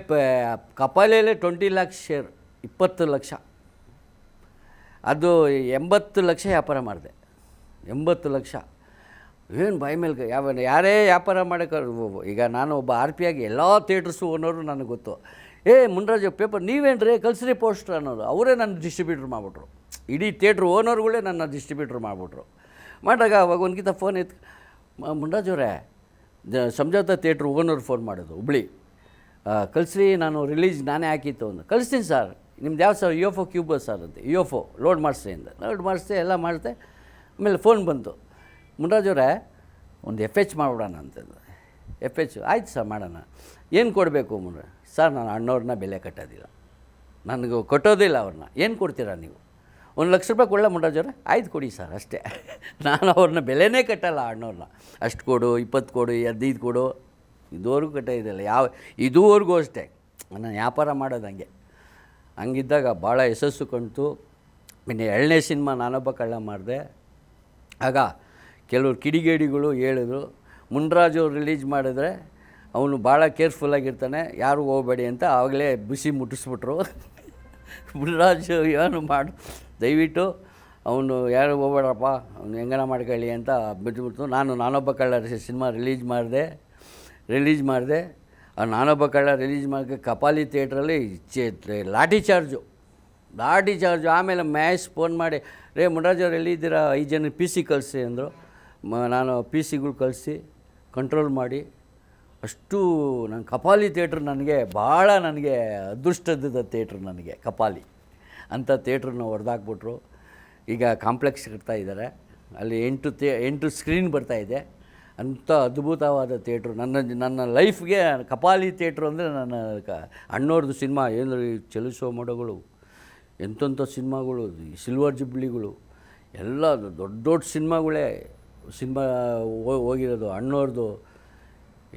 ಕಪಾಲೆಯಲ್ಲೇ 20 ಲ್ಯಾಕ್ಸ್ ಶೇರ್, 20 ಲಕ್ಷ. ಅದು 80 ಲಕ್ಷ ವ್ಯಾಪಾರ ಮಾಡಿದೆ. 80 ಲಕ್ಷ ಏನು ಬಾಯಿ ಮೇಲೆ ಯಾರೇ ವ್ಯಾಪಾರ ಮಾಡೋಕ್ಕೆ. ಈಗ ನಾನು ಒಬ್ಬ RP ಆಗಿ ಎಲ್ಲ ಥಿಯೇಟ್ರಸ್ಸು ಓನರು ನನಗೆ ಗೊತ್ತು. ಮುನ್ರಾಜ್ ಪೇಪರ್ ನೀವೇನ್ರಿ ಕಳಿಸ್ರಿ ಪೋಸ್ಟ್ರ್ ಅನ್ನೋರು. ಅವರೇ ನನ್ನ ಡಿಸ್ಟ್ರಿಬ್ಯೂಟ್ರ್ ಮಾಡಿಬಿಟ್ರು. ಇಡೀ ಥಿಯೇಟ್ರ್ ಓನರ್ಗಳೇ ನನ್ನ ಡಿಸ್ಟ್ರಿಬ್ಯೂಟ್ರ್ ಮಾಡಿಬಿಟ್ರು. ಮಾಡಿದಾಗ ಅವಾಗ ಒಂದ್ಕಿಂತ ಫೋನ್ ಮುನ್ರಾಜ್ ಅವರೇ, ಸಂಜಾತ ಥಿಯೇಟ್ರ್ ಓನರ್ ಫೋನ್ ಮಾಡೋದು ಹುಬ್ಳಿ, ಕಳಿಸ್ರಿ ನಾನು ರಿಲೀಸ್ ನಾನೇ ಹಾಕಿತ್ತು ಅಂತ. ಕಳಿಸ್ತೀನಿ ಸರ್, ನಿಮ್ದು ಯಾವ ಸರ್ UFO ಕ್ಯೂಬ್ ಸರ್ ಅಂತ. UFO ಲೋಡ್ ಮಾಡಿಸ್ರಿ ಅಂತ. ಲೋಡ್ ಮಾಡಿಸ್ದೆ, ಎಲ್ಲ ಮಾಡಿದೆ. ಆಮೇಲೆ ಫೋನ್ ಬಂತು, ಮುನ್ರಾಜ್ ಅವರೇ ಒಂದು FH ಮಾಡಿಬಿಡೋಣ ಅಂತಂದು. FH ಆಯ್ತು ಸರ್ ಮಾಡೋಣ. ಏನು ಕೊಡಬೇಕು ಮುನ್ರಾಜ್? ಸರ್ ನಾನು ಅಣ್ಣವ್ರನ್ನ ಬೆಲೆ ಕಟ್ಟೋದಿಲ್ಲ, ನನಗೂ ಕಟ್ಟೋದಿಲ್ಲ ಅವ್ರನ್ನ. ಏನು ಕೊಡ್ತೀರಾ ನೀವು? 1 ಲಕ್ಷ ರೂಪಾಯಿ ಕೊಡಲ್ಲ ಮುನ್ರಾಜ್ ಅವರೇ? ಆಯ್ತು ಕೊಡಿ ಸರ್ ಅಷ್ಟೇ. ನಾನು ಅವ್ರನ್ನ ಬೆಲೆನೇ ಕಟ್ಟಲ್ಲ ಅಣ್ಣವ್ರನ್ನ. ಅಷ್ಟು ಕೊಡು, 20 ಕೊಡು, 15 ಕೊಡು, ಇದುವರೆಗೂ ಕಟ್ಟೋದಿಲ್ಲ. ಇದುವರೆಗೂ ಅಷ್ಟೇ ನಾನು ವ್ಯಾಪಾರ ಮಾಡೋದು ಹಂಗೆ. ಹಂಗಿದ್ದಾಗ ಭಾಳ ಯಶಸ್ಸು ಕಂಡು. ಇನ್ನು 2ನೇ ಸಿನಿಮಾ ನಾನೊಬ್ಬ ಕಳ್ಳ ಮಾಡಿದೆ. ಆಗ ಕೆಲವರು ಕಿಡಿಗೇಡಿಗಳು ಹೇಳಿದ್ರು, ಮುನ್ರಾಜ್ ಅವ್ರು ರಿಲೀಸ್ ಮಾಡಿದ್ರೆ ಅವನು ಭಾಳ ಕೇರ್ಫುಲ್ಲಾಗಿರ್ತಾನೆ, ಯಾರು ಹೋಗಬೇಡಿ ಅಂತ. ಆವಾಗಲೇ ಬಿಸಿ ಮುಟ್ಟಿಸ್ಬಿಟ್ರು. ಮುನ್ರಾಜ್ ಏನು ದಯವಿಟ್ಟು ಅವನು ಯಾರು ಹೋಗ್ಬೇಡಪ್ಪ, ಅವ್ನು ಹೆಂಗನ ಮಾಡ್ಕೊಳ್ಳಿ ಅಂತ ಬಿಟ್ಬಿಟ್ಟು ನಾನೊಬ್ಬ ಕಳ್ಳ ಸಿನಿಮಾ ರಿಲೀಸ್ ಮಾಡಿದೆ. ಆ ನಾನೊಬ್ಬ ಕಳ್ಳ ರಿಲೀಸ್ ಮಾಡೋಕ್ಕೆ ಕಪಾಲಿ ಥಿಯೇಟ್ರಲ್ಲಿ ಲಾಠಿ ಚಾರ್ಜು. ಆಮೇಲೆ ಮ್ಯಾಚ್ ಫೋನ್ ಮಾಡಿ, ಮುನ್ರಾಜ್ ಅವ್ರು ಎಲ್ಲಿದ್ದೀರಾ, 5 ಜನ PC ಕಳಿಸಿ ಅಂದರು. ನಾನು PCಗಳು ಕಳಿಸಿ ಕಂಟ್ರೋಲ್ ಮಾಡಿ ಅಷ್ಟು ನನ್ನ ಕಪಾಲಿ ಥಿಯೇಟ್ರ್ ನನಗೆ ಭಾಳ ನನಗೆ ಅದೃಷ್ಟದ ಥಿಯೇಟ್ರ್ ನನಗೆ ಕಪಾಲಿ ಅಂಥ ಥಿಯೇಟ್ರನ್ನ ಹೊಡೆದಾಕ್ಬಿಟ್ರು. ಈಗ ಕಾಂಪ್ಲೆಕ್ಸ್ ಕಟ್ತಾ ಇದ್ದಾರೆ, ಅಲ್ಲಿ 8 ಸ್ಕ್ರೀನ್ ಬರ್ತಾಯಿದೆ. ಅಂಥ ಅದ್ಭುತವಾದ ಥಿಯೇಟ್ರು ನನ್ನ ಲೈಫ್ಗೆ ಕಪಾಲಿ ಥಿಯೇಟ್ರು ಅಂದರೆ ನನ್ನ ಅಣ್ಣವ್ರದ್ದು ಸಿನಿಮಾ ಏನು ಚಲಿಸೋ ಮೋಡಗಳು, ಎಂತೆಂಥ ಸಿನಿಮಾಗಳು, ಸಿಲ್ವರ್ ಜುಬ್ಲಿಗಳು ಎಲ್ಲ ದೊಡ್ಡ ದೊಡ್ಡ ಸಿನಿಮಾ ಹೋಗಿರೋದು ಅಣ್ಣವ್ರದ್ದು.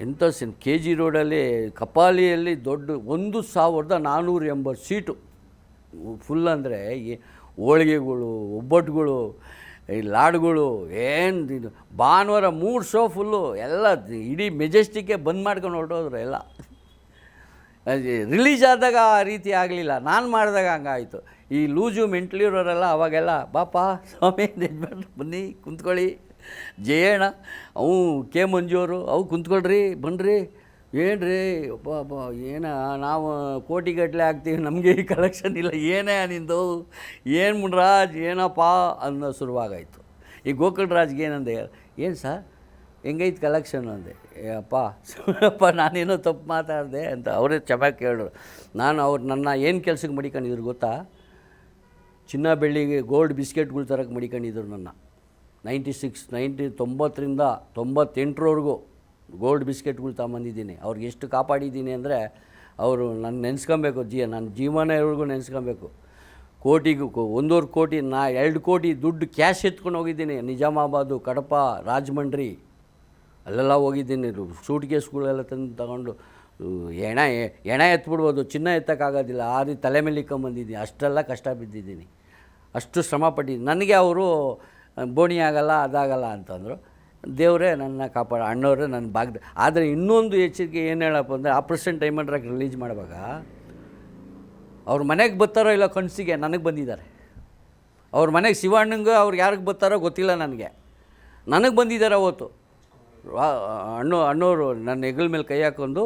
ಎಂಥ ಕೆ ಜಿ ರೋಡಲ್ಲಿ ಕಪಾಲಿಯಲ್ಲಿ ದೊಡ್ಡ 1480 ಸೀಟು ಫುಲ್. ಅಂದರೆ ಹೋಳಿಗೆಗಳು, ಒಬ್ಬಟ್ಟುಗಳು, ಈ ಲಾಡುಗಳು, ಏನು ಇದು ಭಾನುವಾರ 3 ಶೋ ಫುಲ್ಲು ಎಲ್ಲ ಇಡೀ ಮೆಜೆಸ್ಟಿಕ್ಕೆ ಬಂದ್ ಮಾಡ್ಕೊಂಡು ಹೊರಟೋದ್ರು ಎಲ್ಲ. ರಿಲೀಸ್ ಆದಾಗ ಆ ರೀತಿ ಆಗಲಿಲ್ಲ, ನಾನು ಮಾಡಿದಾಗ ಹಂಗಾಯಿತು. ಈ ಲೂಜು ಮೆಂಟ್ಲಿರೋರೆಲ್ಲ ಅವಾಗೆಲ್ಲ ಬಾಪಾ ಸ್ವಾಮಿ ಯಜಮಾನ್ರು ಬನ್ನಿ ಕುಂತ್ಕೊಳ್ಳಿ, ಜಯಣ್ಣ ಅವು ಕೆ ಮಂಜೂರು ಅವು ಕುಂತ್ಕೊಳ್ರಿ ಬನ್ನಿರಿ, ಏನು ರೀ ಅಬ್ಬಾ ಏನ ನಾವು ಕೋಟಿಗಟ್ಟಲೆ ಆಗ್ತೀವಿ, ನಮಗೆ ಈ ಕಲೆಕ್ಷನ್ ಇಲ್ಲ, ಏನೇ ನಿಂದು ಏನು ಮುನ್ರಾಜ್ ಏನಪ್ಪ ಅನ್ನೋ ಶುರುವಾಗಾಯಿತು. ಈ ಗೋಕುಲ್ ರಾಜ್ಗೆ ಏನಂದೆ, ಏನು ಸರ್ ಹೆಂಗೈತೆ ಕಲೆಕ್ಷನ್ ಅಂದೆ. ಅಪ್ಪ ನಾನೇನೋ ತಪ್ಪು ಮಾತಾಡಿದೆ ಅಂತ ಅವರೇ ಕ್ಷಮೆ ಕೇಳಿದ್ರು. ನನ್ನ ಏನು ಕೆಲ್ಸಕ್ಕೆ ಮಡಿಕೊಂಡಿದ್ರು ಗೊತ್ತಾ, ಚಿನ್ನ ಬೆಳ್ಳಿಗೆ ಗೋಲ್ಡ್ ಬಿಸ್ಕೆಟ್ಗಳು ತರಕ್ಕೆ ಮಡಿಕೊಂಡಿದ್ರು ನನ್ನ. 90ರಿಂದ 98ರವರೆಗೂ ಗೋಲ್ಡ್ ಬಿಸ್ಕೆಟ್ಗಳು ತಗೊಂಬಂದಿದ್ದೀನಿ. ಅವ್ರಿಗೆ ಎಷ್ಟು ಕಾಪಾಡಿದ್ದೀನಿ ಅಂದರೆ ಅವರು ನಾನು ನೆನೆಸ್ಕೊಬೇಕು, ನನ್ನ ಜೀವನವರೆಗೂ ನೆನೆಸ್ಕೊಬೇಕು. ಕೋಟಿಗೂ 1.5 ಕೋಟಿ 2 ಕೋಟಿ ದುಡ್ಡು ಕ್ಯಾಶ್ ಎತ್ಕೊಂಡು ಹೋಗಿದ್ದೀನಿ. ನಿಜಾಮಾಬಾದು, ಕಡಪ, ರಾಜಮಂಡ್ರಿ ಅಲ್ಲೆಲ್ಲ ಹೋಗಿದ್ದೀನಿ. ಸೂಟ್ ಕೇಸ್ಗಳೆಲ್ಲ ತಗೊಂಡು ಎಣ ಎತ್ಬಿಡ್ಬೋದು, ಚಿನ್ನ ಎತ್ತಕ್ಕಾಗೋದಿಲ್ಲ, ಆ ರೀತಿ ತಲೆ ಮೇಲೆ ಇಕ್ಕೊಂಬಂದಿದ್ದೀನಿ. ಅಷ್ಟೆಲ್ಲ ಕಷ್ಟ ಬಿದ್ದಿದ್ದೀನಿ, ಅಷ್ಟು ಶ್ರಮಪಟ್ಟಿದ್ದೀನಿ. ನನಗೆ ಅವರು ಬೋಣಿ ಆಗಲ್ಲ ಅದಾಗಲ್ಲ ಅಂತಂದರು. ದೇವರೇ ನನ್ನ ಅಣ್ಣವರೇ ನನ್ನ ಭಾಗದ. ಆದರೆ ಇನ್ನೊಂದು ಎಚ್ಚರಿಕೆ ಏನು ಹೇಳಪ್ಪ ಅಂದರೆ, ಆಪರೇಷನ್ ಡೈಮಂಡ್ ರಾಕ್ ರಿಲೀಸ್ ಮಾಡುವಾಗ ಅವ್ರ ಮನೆಗೆ ಬರ್ತಾರೋ ಇಲ್ಲ ಕನಸಿಗೆ ನನಗೆ ಬಂದಿದ್ದಾರೆ. ಅವ್ರ ಮನೆಗೆ ಶಿವಣ್ಣಂಗೆ ಅವ್ರಿಗೆ ಯಾರಿಗೆ ಬರ್ತಾರೋ ಗೊತ್ತಿಲ್ಲ, ನನಗೆ ಬಂದಿದ್ದಾರೆ ಅವತ್ತು. ಅಣ್ಣವರು ನನ್ನ ಹೆಗಲ ಮೇಲೆ ಕೈ ಹಾಕ್ಕೊಂಡು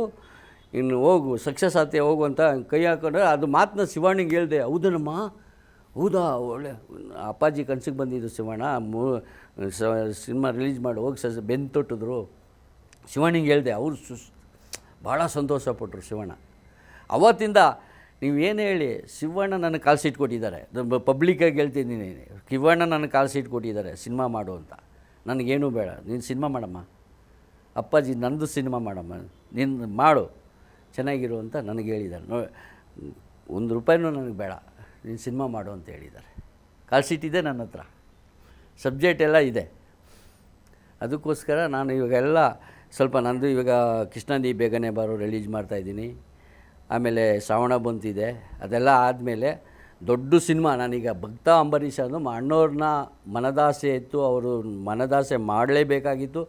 ಇನ್ನು ಹೋಗು ಸಕ್ಸಸ್ ಆತೆ ಹೋಗು ಅಂತ ಕೈ ಹಾಕೊಂಡ್ರೆ ಅದು ಮಾತನ್ನ ಶಿವಣ್ಣಂಗೆ ಹೇಳಿದೆ. ಹೌದನಮ್ಮ, ಹೌದಾ, ಒಳ್ಳೆ ಅಪ್ಪಾಜಿ ಕನ್ಸಿಗೆ ಬಂದಿದ್ದು ಶಿವಣ್ಣ, ಸಿನಿಮಾ ರಿಲೀಸ್ ಮಾಡಿ ಹೋಗಿ ಬೆನ್ನು ತೊಟ್ಟಿದ್ರು. ಶಿವಣ್ಣಂಗೆ ಹೇಳಿದೆ, ಅವರು ಭಾಳ ಸಂತೋಷಪಟ್ಟರು ಶಿವಣ್ಣ. ಅವತ್ತಿಂದ ನೀವೇನು ಹೇಳಿ, ಶಿವಣ್ಣ ನನಗೆ ಕಾಲ್ ಸೀಟ್ ಕೊಟ್ಟಿದ್ದಾರೆ. ಪಬ್ಲಿಕ್ಕಾಗಿ ಹೇಳ್ತಿದ್ದೀನಿ, ಶಿವಣ್ಣ ನನಗೆ ಕಾಲ್ ಸೀಟ್ ಕೊಟ್ಟಿದ್ದಾರೆ ಸಿನಿಮಾ ಮಾಡು ಅಂತ. ನನಗೇನೂ ಬೇಡ, ನೀನು ಸಿನಿಮಾ ಮಾಡಮ್ಮ ಅಪ್ಪಾಜಿ, ನಂದು ಸಿನಿಮಾ ಮಾಡಮ್ಮ, ನೀನು ಮಾಡು ಚೆನ್ನಾಗಿರು ಅಂತ ನನಗೆ ಹೇಳಿದ್ದಾರೆ. ₹1 ನನಗೆ ಬೇಡ, ನೀನು ಸಿನಿಮಾ ಮಾಡು ಅಂತ ಹೇಳಿದ್ದಾರೆ. ಕಾಲ್ ಸೀಟ್ ಇದೆ ನನ್ನ ಹತ್ರ, ಸಬ್ಜೆಕ್ಟ್ ಎಲ್ಲ ಇದೆ. ಅದಕ್ಕೋಸ್ಕರ ನಾನು ಇವಾಗೆಲ್ಲ ಸ್ವಲ್ಪ ನಂದು ಇವಾಗ ಕೃಷ್ಣಂದಿ ಬೇಗನೆ ಬಾರೋ ರಿಲೀಸ್ ಮಾಡ್ತಾಯಿದ್ದೀನಿ. ಆಮೇಲೆ ಶ್ರಾವಣ ಬಂತಿದೆ. ಅದೆಲ್ಲ ಆದಮೇಲೆ ದೊಡ್ಡ ಸಿನಿಮಾ ನಾನೀಗ ಭಕ್ತ ಅಂಬರೀಷ್ ಅದು ಅಣ್ಣವ್ರನ್ನ ಮನದಾಸೆ ಇತ್ತು, ಅವರು ಮನದಾಸೆ ಮಾಡಲೇಬೇಕಾಗಿತ್ತು.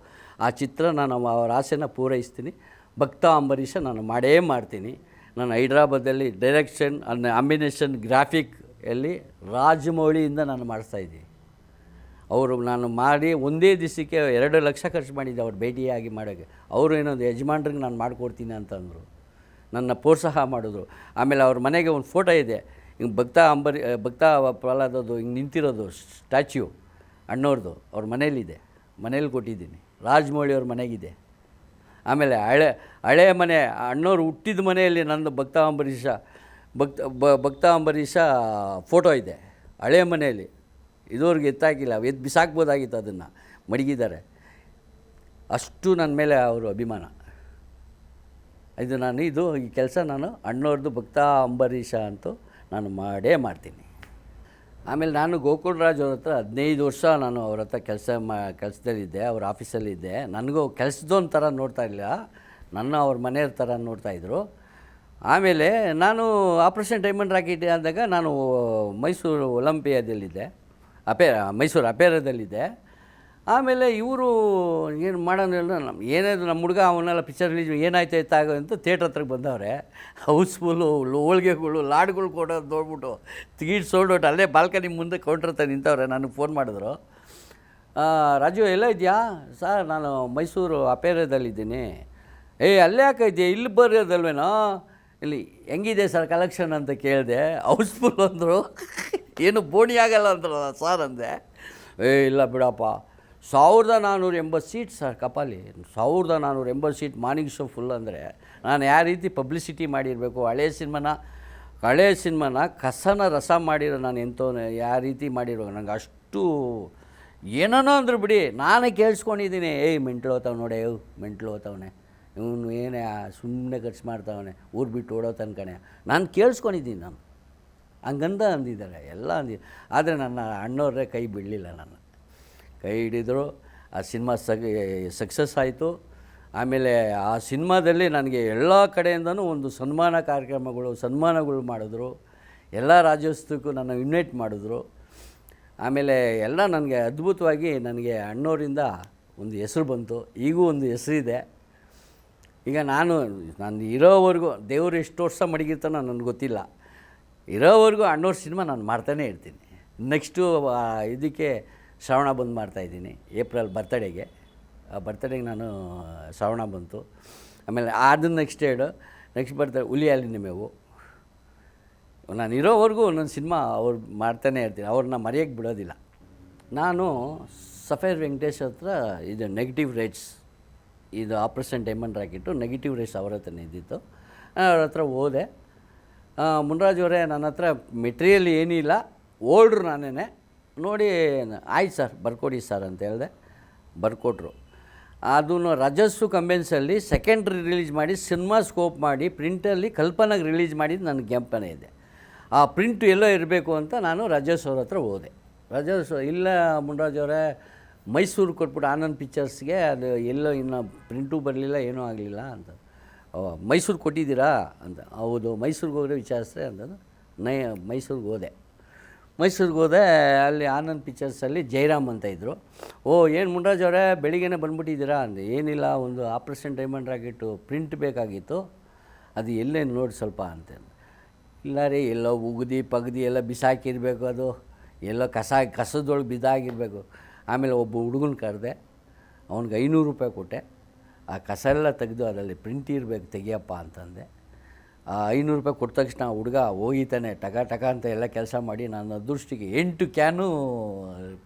ಆ ಚಿತ್ರ ನಾನು ಅವರ ಆಸೆನ ಪೂರೈಸ್ತೀನಿ. ಭಕ್ತ ಅಂಬರೀಷ ನಾನು ಮಾಡೇ ಮಾಡ್ತೀನಿ. ನಾನು ಹೈದ್ರಾಬಾದಲ್ಲಿ ಡೈರೆಕ್ಷನ್ ಅಂಬಿನೇಷನ್ ಗ್ರಾಫಿಕ್ ಎಲ್ಲಿ ರಾಜಮೌಳಿಯಿಂದ ನಾನು ಮಾಡಿಸ್ತಾಯಿದ್ದೀನಿ. ಅವರು ನಾನು ಮಾಡಿ ಒಂದೇ ದಿವಸಕ್ಕೆ 2 ಲಕ್ಷ ಖರ್ಚು ಮಾಡಿದ್ದೆ ಅವ್ರು ಭೇಟಿಯಾಗಿ ಮಾಡೋಕ್ಕೆ. ಅವರು ಏನೊಂದು ಯಜಮಾನ್ರಿಗೆ ನಾನು ಮಾಡಿಕೊಡ್ತೀನಿ ಅಂತಂದರು, ನನ್ನ ಪ್ರೋತ್ಸಾಹ ಮಾಡಿದ್ರು. ಆಮೇಲೆ ಅವ್ರ ಮನೆಗೆ ಒಂದು ಫೋಟೋ ಇದೆ, ಹಿಂಗೆ ಭಕ್ತ ಪ್ರಹ್ಲಾದದ್ದು ಹಿಂಗೆ ನಿಂತಿರೋದು ಸ್ಟ್ಯಾಚ್ಯೂ ಅಣ್ಣವ್ರದ್ದು, ಅವ್ರ ಮನೇಲಿದೆ, ಮನೇಲಿ ಕೊಟ್ಟಿದ್ದೀನಿ. ರಾಜಮೌಳಿ ಅವ್ರ ಮನೆಗಿದೆ. ಆಮೇಲೆ ಹಳೆಯ ಮನೆ ಅಣ್ಣವ್ರು ಹುಟ್ಟಿದ ಮನೆಯಲ್ಲಿ ನಂದು ಭಕ್ತ ಅಂಬರೀಷ ಫೋಟೋ ಇದೆ ಹಳೆಯ ಮನೆಯಲ್ಲಿ. ಇದುವರೆಗೆ ಎತ್ತಾಕಿಲ್ಲ, ಬಿಸಾಕ್ಬೋದಾಗಿತ್ತು, ಅದನ್ನು ಮಡಗಿದ್ದಾರೆ. ಅಷ್ಟು ನನ್ನ ಮೇಲೆ ಅವರು ಅಭಿಮಾನ. ಈ ಕೆಲಸ ನಾನು ಅಣ್ಣವ್ರದ್ದು ಭಕ್ತ ಅಂಬರೀಷ ಅಂತೂ ನಾನು ಮಾಡೇ ಮಾಡ್ತೀನಿ. ಆಮೇಲೆ ನಾನು ಗೋಕುಲ್ ರಾಜ್ ಅವ್ರ ಹತ್ರ 15 ವರ್ಷ ನಾನು ಅವ್ರ ಹತ್ರ ಕೆಲಸದಲ್ಲಿದ್ದೆ, ಅವ್ರ ಆಫೀಸಲ್ಲಿದ್ದೆ. ನನಗೂ ಕೆಲಸದೊಂದು ಥರ ನೋಡ್ತಾ ಇಲ್ಲ, ಅವ್ರ ಮನೆಯವ್ರ ಥರ ನೋಡ್ತಾಯಿದ್ರು. ಆಮೇಲೆ ನಾನು ಆಪರೇಷನ್ ಡೈಮಂಡ್ ರಾಕೆಟ್ ಆದಾಗ ನಾನು ಮೈಸೂರು ಒಲಂಪಿಯಾದಲ್ಲಿದ್ದೆ, ಮೈಸೂರು ಅಪೇರದಲ್ಲಿದ್ದೆ. ಆಮೇಲೆ ಇವರು ಏನು ಮಾಡೋಣ, ಏನಾದ್ರು ನಮ್ಮ ಹುಡುಗ ಅವನ್ನೆಲ್ಲ ಪಿಕ್ಚರ್ ರಿಲೀಸ್ ಏನಾಯ್ತು ಆಯ್ತಾಗೋ ಅಂತ ಥಿಯೇಟ್ರ್ ಹತ್ರಕ್ಕೆ ಬಂದವ್ರೆ. ಹೌಸ್ಫುಲ್ಲು, ಹೋಳಿಗೆಗಳು, ಲಾಡುಗಳು ಕೊಡೋದು ನೋಡ್ಬಿಟ್ಟು ಟಿಕೆಟ್ ಸೋಲ್ಡೌಟ್ ಅಲ್ಲೇ ಬಾಲ್ಕನಿ ಮುಂದೆ ಕೌಂಟ್ರ್ ಹತ್ರ ನಿಂತವ್ರೆ. ನನಗೆ ಫೋನ್ ಮಾಡಿದ್ರು, ರಾಜು ಎಲ್ಲ ಇದೆಯಾ ಸರ್, ನಾನು ಮೈಸೂರು ಅಪೇರದಲ್ಲಿದ್ದೀನಿ. ಅಲ್ಲೇ ಯಾಕೈತೆ, ಇಲ್ಲಿ ಬರೋದಲ್ವೇನೋ, ಇಲ್ಲಿ ಹೆಂಗಿದೆ ಸರ್ ಕಲೆಕ್ಷನ್ ಅಂತ ಕೇಳಿದೆ. ಹೌಸ್ಫುಲ್ ಅಂದರು. ಏನು ಬೋಣಿ ಆಗಲ್ಲ ಅಂದ್ರಲ್ಲ ಸರ್ ಅಂದೆ. ಇಲ್ಲ ಬಿಡಪ್ಪ, 1480 seat sir Kapali. 1480 seat morning show full ಅಂದರೆ ನಾನು ಯಾವ ರೀತಿ ಪಬ್ಲಿಸಿಟಿ ಮಾಡಿರಬೇಕು. ಹಳೆ ಸಿನಿಮಾನ ಕಸನ ರಸ ಮಾಡಿರೋ ನಾನು ಎಂಥವನು ಯಾವ ರೀತಿ ಮಾಡಿರೋ ನಂಗೆ ಅಷ್ಟು ಏನೋ ಅಂದ್ರು ಬಿಡಿ. ನಾನೇ ಕೇಳಿಸ್ಕೊಂಡಿದ್ದೀನಿ, ಮೆಂಟ್ಲು ಹೋಗ್ತಾವೆ ನೋಡಿ, ಮೆಂಟ್ಲು ಹೋಗ್ತಾವನೆ ಇವನು ಏನೇ ಸುಮ್ಮನೆ ಖರ್ಚು ಮಾಡ್ತಾವನೆ, ಊರು ಬಿಟ್ಟು ಓಡೋ ತನ್ಕಣೆ ನಾನು ಕೇಳಿಸ್ಕೊಂಡಿದ್ದೀನಿ. ನಾನು ಹಂಗಂದ ಅಂದಿದ್ದಾರೆ ಎಲ್ಲ ಆದರೆ ನನ್ನ ಅಣ್ಣವ್ರೇ ಕೈ ಬಿಡಲಿಲ್ಲ. ನನ್ನ ಕೈ ಹಿಡಿದ್ರು. ಆ ಸಿನಿಮಾ ಸಕ್ಸಸ್ ಆಯಿತು. ಆಮೇಲೆ ಆ ಸಿನಿಮಾದಲ್ಲಿ ನನಗೆ ಎಲ್ಲ ಕಡೆಯಿಂದನೂ ಒಂದು ಸನ್ಮಾನಗಳು ಮಾಡಿದ್ರು. ಎಲ್ಲ ರಾಜ್ಯೋತ್ಸವಕ್ಕೂ ನನ್ನ ಇನ್ವೈಟ್ ಮಾಡಿದ್ರು. ಆಮೇಲೆ ಎಲ್ಲ ನನಗೆ ಅದ್ಭುತವಾಗಿ ನನಗೆ ಅಣ್ಣವರಿಂದ ಒಂದು ಹೆಸರು ಬಂತು. ಈಗೂ ಒಂದು ಹೆಸರಿದೆ. ಈಗ ನಾನು ಇರೋವರೆಗೂ ದೇವರು ಎಷ್ಟು ವರ್ಷ ಮಡಗಿರ್ತಾನೋ ನನಗೆ ಗೊತ್ತಿಲ್ಲ. ಇರೋವರೆಗೂ ಅಣ್ಣವ್ರ ಸಿನಿಮಾ ನಾನು ಮಾಡ್ತಾನೇ ಇರ್ತೀನಿ. ನೆಕ್ಸ್ಟು ಇದಕ್ಕೆ ಶ್ರಾವಣ ಬಂದು ಮಾಡ್ತಾಯಿದ್ದೀನಿ, ಏಪ್ರಿಲ್ ಬರ್ತಡೇಗೆ. ಆ ಬರ್ತಡೇಗೆ ನಾನು ಶ್ರಾವಣ ಬಂತು. ಆಮೇಲೆ ಅದನ್ನ ನೆಕ್ಸ್ಟ್ ಬರ್ತಡೆ ಹುಲಿಯಾಲಿ ನಿಮೆವು. ನಾನು ಇರೋವರೆಗೂ ಒಂದೊಂದು ಸಿನಿಮಾ ಅವ್ರು ಮಾಡ್ತಾನೇ ಇರ್ತೀನಿ. ಅವ್ರನ್ನ ಮರೆಯೋಕ್ಕೆ ಬಿಡೋದಿಲ್ಲ. ನಾನು ಸಫೇರ್ ವೆಂಕಟೇಶ್ ಹತ್ರ ಇದು ನೆಗೆಟಿವ್ ರೇಟ್ಸ್, ಇದು operation diamond rocket negative rates ಅವ್ರ ಹತ್ರನೇ ಇದ್ದಿತ್ತು. ಅವ್ರ ಹತ್ರ ಹೋದೆ. ಮುನ್ರಾಜ್ ಅವರೇ, ನನ್ನ ಹತ್ರ ಮೆಟೀರಿಯಲ್ ಏನಿಲ್ಲ, ಓಲ್ಡ್ರು ನಾನೇ ನೋಡಿ, ಆಯ್ತು ಸರ್ ಬರ್ಕೊಡಿ ಸರ್ ಅಂತ ಹೇಳಿದೆ. ಬರ್ಕೊಟ್ರು. ಅದನ್ನು ರಾಜಸ್ಸು ಕಂಬೆನ್ಸಲ್ಲಿ ಸೆಕೆಂಡ್ರಿ ರಿಲೀಸ್ ಮಾಡಿ ಸಿನಿಮಾ ಸ್ಕೋಪ್ ಮಾಡಿ ಪ್ರಿಂಟಲ್ಲಿ ಕಲ್ಪನಾಗೆ ರಿಲೀಸ್ ಮಾಡಿದ್ದು ನನಗೆ ಜ್ಞಾಪನ ಇದೆ. ಆ ಪ್ರಿಂಟು ಎಲ್ಲೋ ಇರಬೇಕು ಅಂತ ನಾನು ರಾಜಸ್ ಅವ್ರ ಹತ್ರ ಹೋದೆ. ರಾಜಸ್ ಇಲ್ಲ ಮುನ್ರಾಜ್ ಅವರೇ, ಮೈಸೂರು ಕೊಟ್ಬಿಟ್ಟು ಆನಂದ್ ಪಿಕ್ಚರ್ಸ್ಗೆ ಅದು ಎಲ್ಲೋ ಇನ್ನೂ ಪ್ರಿಂಟು ಬರಲಿಲ್ಲ, ಏನೂ ಆಗಲಿಲ್ಲ ಅಂತ. ಮೈಸೂರು ಕೊಟ್ಟಿದ್ದೀರಾ ಅಂತ. ಹೌದು, ಮೈಸೂರಿಗೆ ಹೋದರೆ ವಿಚಾರಿಸ್ರೆ ಅಂತಂದು ಮೈಸೂರಿಗೆ ಹೋದೆ. ಅಲ್ಲಿ ಆನಂದ್ ಪಿಕ್ಚರ್ಸಲ್ಲಿ ಜಯರಾಮ್ ಅಂತ ಇದ್ದರು. ಏನು ಮುನ್ರಾಜ್ ಅವರೇ ಬೆಳಿಗ್ಗೆನೇ ಬಂದುಬಿಟ್ಟಿದ್ದೀರಾ ಅಂದೆ. ಏನಿಲ್ಲ, ಒಂದು ಆಪ್ರೇಷನ್ ಡೈಮಂಡ್ ರಾಕೆಟು ಪ್ರಿಂಟ್ ಬೇಕಾಗಿತ್ತು, ಅದು ಎಲ್ಲೇ ನೋಡಿ ಸ್ವಲ್ಪ ಅಂತ. ಇಲ್ಲ ರೀ, ಎಲ್ಲೋ ಪಗದಿ ಎಲ್ಲ ಬಿಸಾಕಿರಬೇಕು, ಅದು ಎಲ್ಲೋ ಕಸದೊಳಗೆ ಬಿದ್ದಾಗಿರಬೇಕು. ಆಮೇಲೆ ಒಬ್ಬ ಹುಡುಗನ ಕರೆದೆ, ಅವ್ನಿಗೆ 500 ರೂಪಾಯಿ ಕೊಟ್ಟೆ. ಆ ಕಸ ಎಲ್ಲ ತೆಗೆದು ಅದರಲ್ಲಿ ಪ್ರಿಂಟ್ ಇರಬೇಕು ತೆಗಿಯಪ್ಪ ಅಂತಂದೆ. ಆ 500 ರೂಪಾಯಿ ಕೊಟ್ಟ ತಕ್ಷಣ ಹುಡುಗ ಹೋಗಿತಾನೆ ಟಕ ಅಂತ ಎಲ್ಲ ಕೆಲಸ ಮಾಡಿ ನನ್ನ ಅದೃಷ್ಟಿಗೆ 8 ಕ್ಯಾನು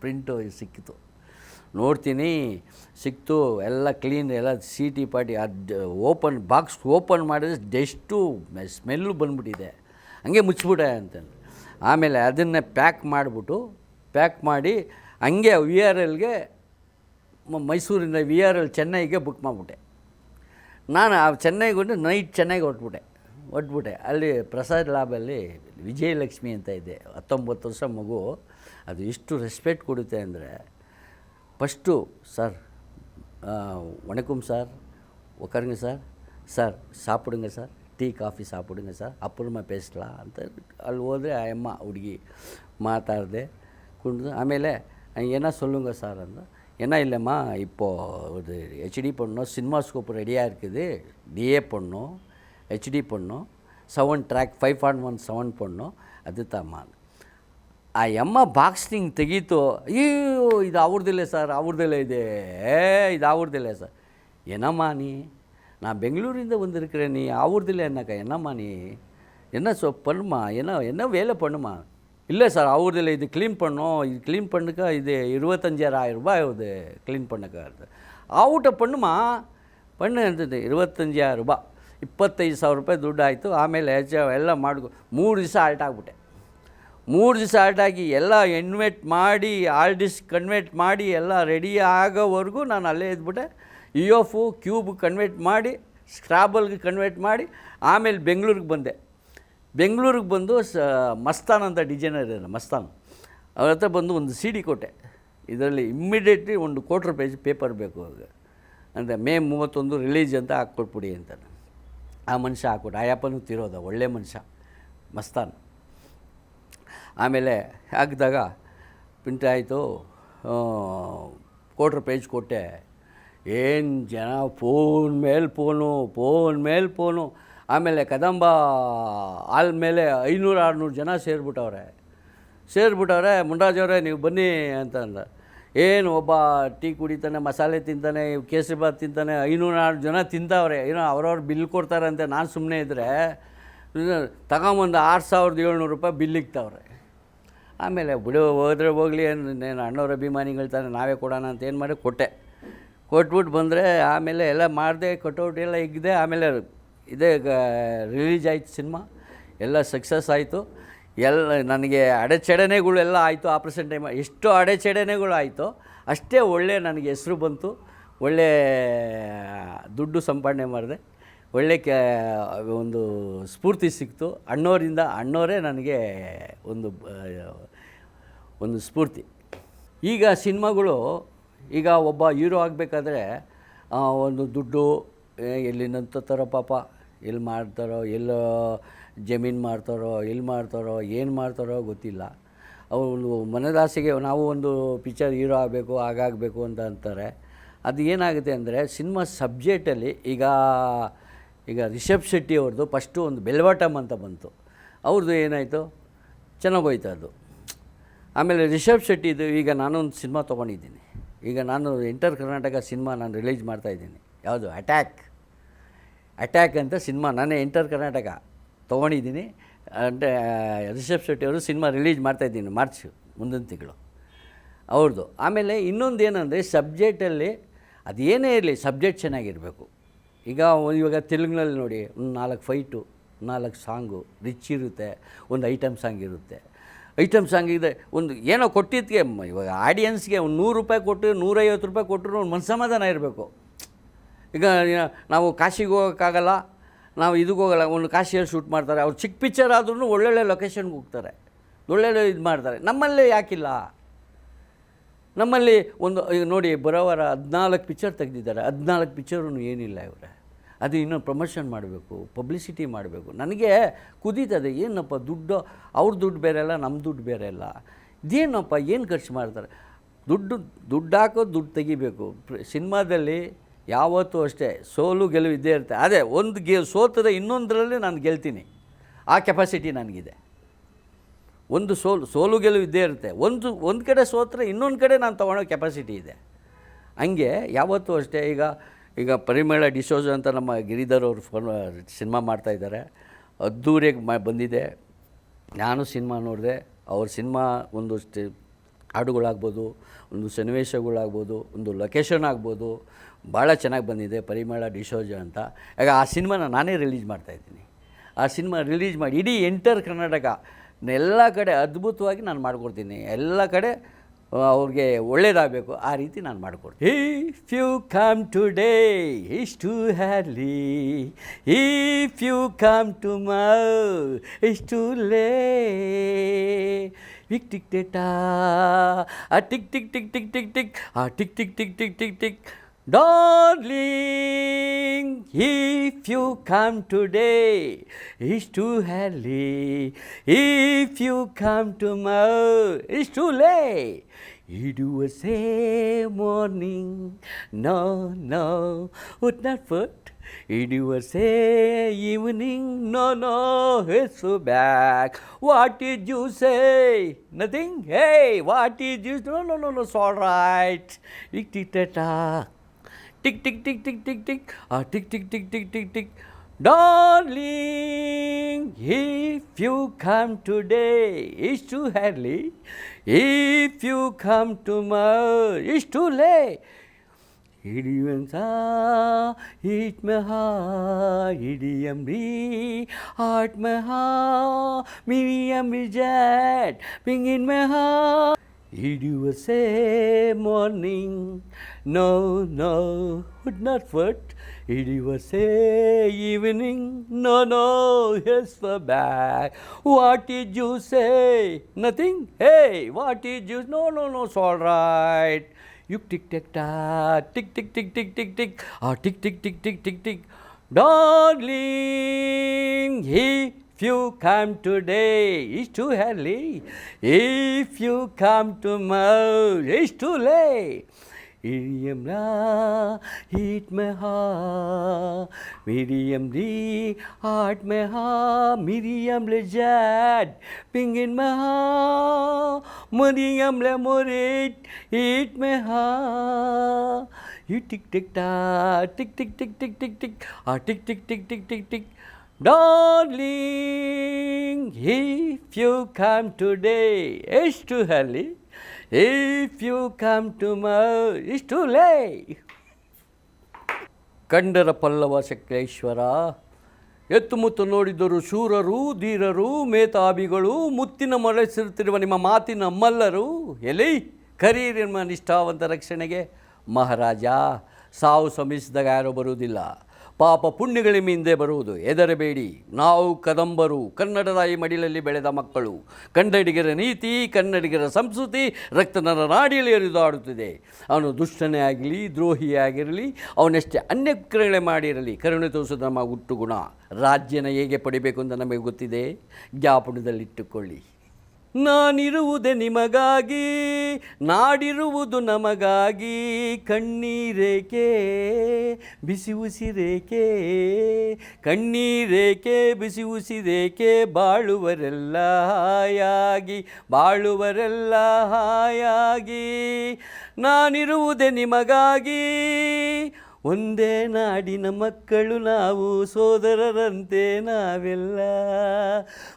ಪ್ರಿಂಟು ಸಿಕ್ಕಿತು. ನೋಡ್ತೀನಿ ಸಿಕ್ತು, ಎಲ್ಲ ಕ್ಲೀನ್, ಎಲ್ಲ ಸೀಟಿ ಪಾಟಿ. ಅದು ಬಾಕ್ಸ್ ಓಪನ್ ಮಾಡಿದ್ರೆ ಡಸ್ಟು ಸ್ಮೆಲ್ಲು ಬಂದುಬಿಟ್ಟಿದೆ. ಹಂಗೆ ಮುಚ್ಚಿಬಿಟ್ಟೆ ಅಂತಂದು. ಆಮೇಲೆ ಅದನ್ನು ಪ್ಯಾಕ್ ಮಾಡಿ ಹಂಗೆ VRLಗೆ ಮೈಸೂರಿಂದ VRL ಚೆನ್ನೈಗೆ ಬುಕ್ ಮಾಡಿಬಿಟ್ಟೆ. ನಾನು ಆ ಚೆನ್ನೈಗೆ ಹೊಂಟು ನೈಟ್ ಚೆನ್ನೈಗೆ ಹೊಟ್ಬಿಟ್ಟೆ. ಅಲ್ಲಿ ಪ್ರಸಾದ್ ಲ್ಯಾಬಲ್ಲಿ ವಿಜಯಲಕ್ಷ್ಮಿ ಅಂತ ಇದೆ, 19 ವರ್ಷ ಮಗು. ಅದು ಎಷ್ಟು ರೆಸ್ಪೆಕ್ಟ್ ಕೊಡುತ್ತೆ ಅಂದರೆ, ಫಸ್ಟು ಸರ್ ವಣಕಂ சார், உட்காருங்க சார் சாப்பிடுங்க சார், ಟೀ ಕಾಫಿ ಸಾಪಿಡುಂಗ ಸರ್, ಅಪ್ಪುರಮ್ಮ ಪೇಸ್ಟ್ಲಾ ಅಂತ. ಅಲ್ಲಿ ಹೋದರೆ ಆ ಅಮ್ಮ ಹುಡುಗಿ ಮಾತಾಡಿದೆ ಕುಂಡು. ಆಮೇಲೆ ಏನ சொல்லுங்க சார் ಅಂದ. ஏன்னா இல்லைம்மா, இப்போது HD பண்ணணும், சினிமா ஸ்கோப் ரெடியாக இருக்குது, DA பண்ணணும், HD பண்ணணும், 7 ட்ராக் 5.1 7 பண்ணணும், ಅದು ತಮ್ಮ. ಆ ಅಮ್ಮ ಬಾಕ್ಸಿಂಗ್ ತೆಗೀತು. ಅಯ್ಯೋ ಇದು ಅವ್ರದಿಲ್ಲ ಸರ್, ಇದು ಅವ್ರದಿಲ್ಲ ಸರ್. ಏನಮ್ಮ ನೀ, நான் பெங்களூரில் வந்திருக்கிறேன், நீ அவர்தில்ல என்னக்கா, என்னம்மா நீ என்ன பண்ணுமா, என்ன வேலை பண்ணுமா? இல்லை சார் அவர்தில்ல, இது க்ளீன் பண்ணோம், இது க்ளீன் பண்ணுக்கா, இது 25,000 ரூபாய் ஆகுது க்ளீன் பண்ணக்கா. ಔಟ பண்ணுமா பண்ணு ಅಂತಂದು 25,000 ರೂಪಾಯಿ, 25,000 ರೂಪಾಯಿ ದುಡ್ಡು ಆಯಿತು. ಆಮೇಲೆ ಎಲ್ಲ ಮಾಡ್ಕೊ 3 ದಿವಸ ಆಲ್ಟ್ ಆಗಿಬಿಟ್ಟೆ. 3 ದಿವಸ ಆಲ್ಟಾಗಿ ಎಲ್ಲ ಇನ್ವೆಟ್ ಮಾಡಿ ಆಲ್ ಡಿಸ್ಕ್ ಕನ್ವೆಟ್ ಮಾಡಿ ಎಲ್ಲ ರೆಡಿ ಆಗೋವರೆಗೂ ನಾನು ಅಲ್ಲೇ ಇದ್ಬಿಟ್ಟೆ. EOF ಕ್ಯೂಬ್ ಕನ್ವರ್ಟ್ ಮಾಡಿ ಸ್ಕ್ರಾಬಲ್ಗೆ ಕನ್ವರ್ಟ್ ಮಾಡಿ ಆಮೇಲೆ ಬೆಂಗಳೂರಿಗೆ ಬಂದು ಮಸ್ತಾನ್ ಅಂತ ಡಿಸೈನರ್ ಇದೆ, ಮಸ್ತಾನ್ ಅವ್ರ ಹತ್ರ ಬಂದು ಒಂದು CD ಕೊಟ್ಟೆ. ಇದರಲ್ಲಿ ಇಮ್ಮಿಡಿಯೇಟ್ಲಿ 1 ಕೋಟಿ ರೂಪಾಯಿ ಪೇಪರ್ ಬೇಕು ಅಂತ, May 31 ರಿಲೀಸ್ ಅಂತ ಹಾಕ್ಕೊಟ್ಬಿಡಿ ಅಂತ. ಆ ಮನುಷ್ಯ ಹಾಕ್ಕೊಟ್ಟು, ಆಯಪ್ಪನೂ ತಿರೋದ, ಒಳ್ಳೆ ಮನುಷ್ಯ ಮಸ್ತಾನ್. ಆಮೇಲೆ ಹಾಕಿದಾಗ ಪ್ರಿಂಟ್ ಆಯಿತು, 1 ಕೋಟಿ ರೂಪಾಯಿ ಕೊಟ್ಟೆ. ಏನು ಜನ ಫೋನ್ ಮೇಲೆ ಫೋನು. ಆಮೇಲೆ ಕದಂಬ ಹಾಲ್ ಮೇಲೆ 500-600 ಜನ ಸೇರಿಬಿಟ್ಟವ್ರೆ. ಮುನ್ರಾಜ್ ಅವರೇ ನೀವು ಬನ್ನಿ ಅಂತ ಅಂದ. ಏನು ಒಬ್ಬ ಟೀ ಕುಡಿತಾನೆ, ಮಸಾಲೆ ತಿಂತಾನೆ, ಕೇಸರಿಬಾತ್ ತಿಂತಾನೆ, 500-600 ಜನ ತಿಂತಾವ್ರೆ. ಏನೋ ಅವ್ರವ್ರು ಬಿಲ್ ಕೊಡ್ತಾರಂತೆ. ನಾನು ಸುಮ್ಮನೆ ಇದ್ದರೆ ತಗೊಂಬಂದು 6,700 ರೂಪಾಯಿ ಬಿಲ್ ಇಕ್ತಾವ್ರೆ. ಆಮೇಲೆ ಬಿಡು ಹೋದ್ರೆ ಹೋಗಲಿ ನಾನು ಅಣ್ಣವ್ರ ಅಭಿಮಾನಿಗಳು ತಾನೆ ನಾವೇ ಕೊಡೋಣ ಅಂತ ಏನು ಮಾಡಿ ಕೊಟ್ಟೆ. ಕೊಟ್ಬಿಟ್ಟು ಬಂದರೆ ಆಮೇಲೆ ಎಲ್ಲ ಮಾಡಿದೆ, ಕಟೌಟ್ ಎಲ್ಲ ಇಗ್ದೆ. ಆಮೇಲೆ ಇದೇ ರಿಲೀಸ್ ಆಯಿತು ಸಿನಿಮಾ, ಎಲ್ಲ ಸಕ್ಸಸ್ ಆಯಿತು. ಎಲ್ಲ ನನಗೆ ಅಡೆಚಣೆಗಳು ಎಲ್ಲ ಆಯಿತು. ಆಪ್ರೇಷನ್ ಟೈಮ್ ಎಷ್ಟು ಅಡೆಚಣೆಗಳು ಆಯಿತು ಅಷ್ಟೇ ಒಳ್ಳೆ ನನಗೆ ಹೆಸರು ಬಂತು, ಒಳ್ಳೆ ದುಡ್ಡು ಸಂಪಾದನೆ ಮಾಡಿದೆ, ಒಳ್ಳೆ ಒಂದು ಸ್ಫೂರ್ತಿ ಸಿಕ್ತು ಅಣ್ಣವರಿಂದ. ಅಣ್ಣವರೇ ನನಗೆ ಒಂದು ಸ್ಫೂರ್ತಿ. ಈಗ ಸಿನಿಮಾಗಳು, ಈಗ ಒಬ್ಬ ಹೀರೋ ಆಗಬೇಕಾದ್ರೆ ಒಂದು ದುಡ್ಡು ಎಲ್ಲಿನಂತ ಥರೋ ಪಾಪ, ಎಲ್ಲಿ ಮಾಡ್ತಾರೋ, ಎಲ್ಲೋ ಜಮೀನು ಮಾಡ್ತಾರೋ, ಎಲ್ಲಿ ಮಾಡ್ತಾರೋ, ಏನು ಮಾಡ್ತಾರೋ ಗೊತ್ತಿಲ್ಲ. ಅವರು ಮನದಾಸೆಗೆ ನಾವು ಒಂದು ಪಿಕ್ಚರ್ ಹೀರೋ ಆಗಬೇಕು, ಹಾಗಾಗಬೇಕು ಅಂತ ಅಂತಾರೆ. ಅದು ಏನಾಗುತ್ತೆ ಅಂದರೆ ಸಿನಿಮಾ ಸಬ್ಜೆಕ್ಟಲ್ಲಿ ಈಗ ರಿಷಬ್ ಶೆಟ್ಟಿ ಅವ್ರದ್ದು ಫಸ್ಟು ಒಂದು ಬೆಲ್ವಾಟಮ್ ಅಂತ ಬಂತು. ಅವ್ರದ್ದು ಏನಾಯಿತು, ಚೆನ್ನಾಗೋಯ್ತು ಅದು. ಆಮೇಲೆ ರಿಷಬ್ ಶೆಟ್ಟಿದು ಈಗ ನಾನೊಂದು ಸಿನಿಮಾ ತೊಗೊಂಡಿದ್ದೀನಿ. ಈಗ ನಾನು ಎಂಟರ್ ಕರ್ನಾಟಕ ಸಿನಿಮಾ ನಾನು ರಿಲೀಸ್ ಮಾಡ್ತಾಯಿದ್ದೀನಿ. ಯಾವುದು, ಅಟ್ಯಾಕ್ ಅಂತ ಸಿನಿಮಾ ನಾನೇ ಎಂಟರ್ ಕರ್ನಾಟಕ ತೊಗೊಂಡಿದ್ದೀನಿ. ಅಂದರೆ ರಿಷಬ್ ಶೆಟ್ಟಿ ಅವರು ಸಿನಿಮಾ ರಿಲೀಸ್ ಮಾಡ್ತಾಯಿದ್ದೀನಿ ಮಾರ್ಚ್ ಮುಂದಿನ ತಿಂಗಳು ಅವ್ರದ್ದು. ಆಮೇಲೆ ಇನ್ನೊಂದು ಏನಂದರೆ ಸಬ್ಜೆಕ್ಟಲ್ಲಿ ಅದು ಏನೇ ಇರಲಿ ಸಬ್ಜೆಕ್ಟ್ ಚೆನ್ನಾಗಿರಬೇಕು. ಇವಾಗ ತೆಲುಗಿನಲ್ಲಿ ನೋಡಿ, ಒಂದು 4 ಫೈಟು, 4 ಸಾಂಗು ರಿಚ್ ಇರುತ್ತೆ, ಒಂದು ಐಟಮ್ ಸಾಂಗ್ ಇರುತ್ತೆ. ಐಟಮ್ ಸಾಂಗ್ ಇದೆ, ಒಂದು ಏನೋ ಕೊಟ್ಟಿದ್ದಕ್ಕೆ ಇವಾಗ ಆಡಿಯನ್ಸ್ಗೆ ಒಂದು 100 ರೂಪಾಯಿ ಕೊಟ್ಟು 150 ರೂಪಾಯಿ ಕೊಟ್ಟರು ಒಂದು ಮನಸಮಾಧಾನ ಇರಬೇಕು. ಈಗ ನಾವು ಕಾಶಿಗೆ ಹೋಗೋಕ್ಕಾಗಲ್ಲ, ನಾವು ಇದಕ್ಕೆ ಹೋಗಲ್ಲ, ಒಂದು ಕಾಶಿಯಲ್ಲಿ ಶೂಟ್ ಮಾಡ್ತಾರೆ. ಅವ್ರು ಚಿಕ್ಕ ಪಿಕ್ಚರ್ ಆದ್ರೂ ಒಳ್ಳೊಳ್ಳೆ ಲೊಕೇಶನ್ಗೆ ಹೋಗ್ತಾರೆ, ಒಳ್ಳೊಳ್ಳೆ ಇದು ಮಾಡ್ತಾರೆ. ನಮ್ಮಲ್ಲೇ ಯಾಕಿಲ್ಲ? ನಮ್ಮಲ್ಲಿ ಒಂದು ಈಗ ನೋಡಿ, ಬರೋವಾರ 14 ಪಿಕ್ಚರ್ ತೆಗೆದಿದ್ದಾರೆ. 14 ಪಿಕ್ಚರೂ ಏನಿಲ್ಲ ಇವರೇ. ಅದು ಇನ್ನೂ ಪ್ರಮೋಷನ್ ಮಾಡಬೇಕು, ಪಬ್ಲಿಸಿಟಿ ಮಾಡಬೇಕು. ನನಗೆ ಕುದೀತದೆ, ಏನಪ್ಪ ದುಡ್ಡು, ಅವ್ರ ದುಡ್ಡು ಬೇರೆ ಅಲ್ಲ, ನಮ್ಮ ದುಡ್ಡು ಬೇರೆ ಅಲ್ಲ. ಇದೇನಪ್ಪ ಏನು ಖರ್ಚು ಮಾಡ್ತಾರೆ? ದುಡ್ಡು ಹಾಕೋದು, ದುಡ್ಡು ತೆಗಿಬೇಕು. ಸಿನಿಮಾದಲ್ಲಿ ಯಾವತ್ತೂ ಅಷ್ಟೇ ಸೋಲು ಗೆಲುವು ಇದ್ದೇ ಇರುತ್ತೆ. ಅದೇ ಒಂದು ಸೋತರೆ ಇನ್ನೊಂದರಲ್ಲಿ ನಾನು ಗೆಲ್ತೀನಿ, ಆ ಕೆಪಾಸಿಟಿ ನನಗಿದೆ. ಒಂದು ಸೋಲು ಗೆಲುವು ಇದ್ದೇ ಇರುತ್ತೆ. ಒಂದು ಕಡೆ ಸೋತರೆ ಇನ್ನೊಂದು ಕಡೆ ನಾನು ತೊಗೊಳೋ ಕೆಪಾಸಿಟಿ ಇದೆ. ಹಂಗೆ ಯಾವತ್ತೂ ಅಷ್ಟೇ. ಈಗ ಪರಿಮಳ ಡಿಸೋಜ ಅಂತ ನಮ್ಮ ಗಿರಿಧರ್ ಅವರು ಸಿನಿಮಾ ಮಾಡ್ತಾಯಿದ್ದಾರೆ, ಅದ್ದೂರಿಯಾಗಿ ಬಂದಿದೆ. ನಾನು ಸಿನಿಮಾ ನೋಡಿದೆ. ಅವ್ರ ಸಿನಿಮಾ ಒಂದು ಹಾಡುಗಳಾಗ್ಬೋದು, ಒಂದು ಸನ್ನಿವೇಶಗಳಾಗ್ಬೋದು, ಒಂದು ಲೊಕೇಶನ್ ಆಗ್ಬೋದು, ಭಾಳ ಚೆನ್ನಾಗಿ ಬಂದಿದೆ. ಪರಿಮಳ ಡಿಸೋಜ ಅಂತ. ಈಗ ಆ ಸಿನಿಮಾನ ನಾನೇ ರಿಲೀಸ್ ಮಾಡ್ತಾಯಿದ್ದೀನಿ. ಆ ಸಿನಿಮಾ ರಿಲೀಸ್ ಮಾಡಿ ಇಡೀ ಎಂಟರ್ ಕರ್ನಾಟಕ ಎಲ್ಲ ಕಡೆ ಅದ್ಭುತವಾಗಿ ನಾನು ಮಾಡಿಕೊಡ್ತೀನಿ. ಎಲ್ಲ ಕಡೆ ಅವ್ರಿಗೆ ಒಳ್ಳೇದಾಗಬೇಕು, ಆ ರೀತಿ ನಾನು ಮಾಡಿಕೊಡ್ತೀನಿ. If you come today is too early, if you come tomorrow is too late. Tick tick ಟೇಟಾ, ಆ tick tick tick tick tick tick, ಆ tick tick tick tick tick tick. Darling, if you come today, it's too early. If you come tomorrow, it's too late. It was say morning, no, would not put. It was say evening, no, it's so back. What did you say? Nothing? Hey, what did you say? No, it's all right. Tick-tick-ta-ta. Tick, tick, tick, tick, tick, tick. Tick, tick, tick, tick, tick, tick. Darling, if you come today, it's too early. If you come tomorrow, it's too late. Idiom sa, it me ha, idiom re, heart me ha, Miriam reject, ping in me ha. Did you say morning? No, would not put. Did you say evening? No, yes for back. What did you say? Nothing? Hey, what did you? No, it's all right. You tick tick ta, tick tick tick tick tick tick, tick tick tick tick tick tick. Darling, if you come today, it's too early. If you come tomorrow, it's too late. Miriam la, heat me ha, Miriam di, heart me ha, Miriam le jad, ping in me ha, Miriam le morit, heat me ha. You tick tick ta, tick tick tick tick tick tick, tick tick tick tick tick tick. Darling if you come today ಎಷ್ಟು ಹಲ್ಲಿ if you come tomorrow is too late. ಕಂಡರ ಪಲ್ಲವ ಶಕ್ಲೇಶ್ವರ, ಎತ್ತುಮುತ್ತು ನೋಡಿದರು ಶೂರರು ಧೀರರು ಮೇತಾಭಿಗಳು, ಮುತ್ತಿನ ಮೊಳೆಸಿರುತ್ತಿರುವ ನಿಮ್ಮ ಮಾತಿನ ಮಲ್ಲರು, ಎಲ್ಲಿ ಕರೀರಿ ನಿಮ್ಮ ನಿಷ್ಠಾವಂತ ರಕ್ಷಣೆಗೆ. ಮಹಾರಾಜ, ಸಾವು ಶ್ರಮಿಸಿದಾಗ ಯಾರೂ ಬರುವುದಿಲ್ಲ, ಪಾಪ ಪುಣ್ಯಗಳ ಹಿಂದೆ ಬರುವುದು, ಹೆದರಬೇಡಿ. ನಾವು ಕದಂಬರು, ಕನ್ನಡ ತಾಯಿ ಮಡಿಲಲ್ಲಿ ಬೆಳೆದ ಮಕ್ಕಳು. ಕನ್ನಡಿಗರ ನೀತಿ, ಕನ್ನಡಿಗರ ಸಂಸ್ಕೃತಿ ರಕ್ತನರ ನಾಡಿಯಲ್ಲಿ ಹರಿದಾಡುತ್ತಿದೆ. ಅವನು ದುಷ್ಟನೇ ಆಗಲಿ ದ್ರೋಹಿಯೇ ಆಗಿರಲಿ, ಅವನೆಷ್ಟೇ ಅನ್ಯಕ್ರಿಯೆ ಮಾಡಿರಲಿ, ಕರುಣೆ ತೋರಿಸೋದು ನಮ್ಮ ಹುಟ್ಟು ಗುಣ. ರಾಜ್ಯನ ಹೇಗೆ ಪಡಿಬೇಕು ಅಂತ ನಮಗೆ ಗೊತ್ತಿದೆ, ಜ್ಞಾಪನದಲ್ಲಿಟ್ಟುಕೊಳ್ಳಿ. ನಾನಿರುವುದೇ ನಿಮಗಾಗಿ, ನಾಡಿರುವುದು ನಮಗಾಗಿ, ಕಣ್ಣೀರೇಕೆ ಬಿಸಿ ಉಸಿರೇಕೆ, ಕಣ್ಣೀರೇಕೆ ಬಿಸಿ ಉಸಿರೇಕೆ, ಬಾಳುವರೆಲ್ಲ ಹಾಯಾಗಿ, ಬಾಳುವರೆಲ್ಲ ಹಾಯಾಗಿ. ನಾನಿರುವುದೇ ನಿಮಗಾಗಿ, ಒಂದೇ ನಾಡಿನ ಮಕ್ಕಳು ನಾವು, ಸೋದರರಂತೆ ನಾವೆಲ್ಲ.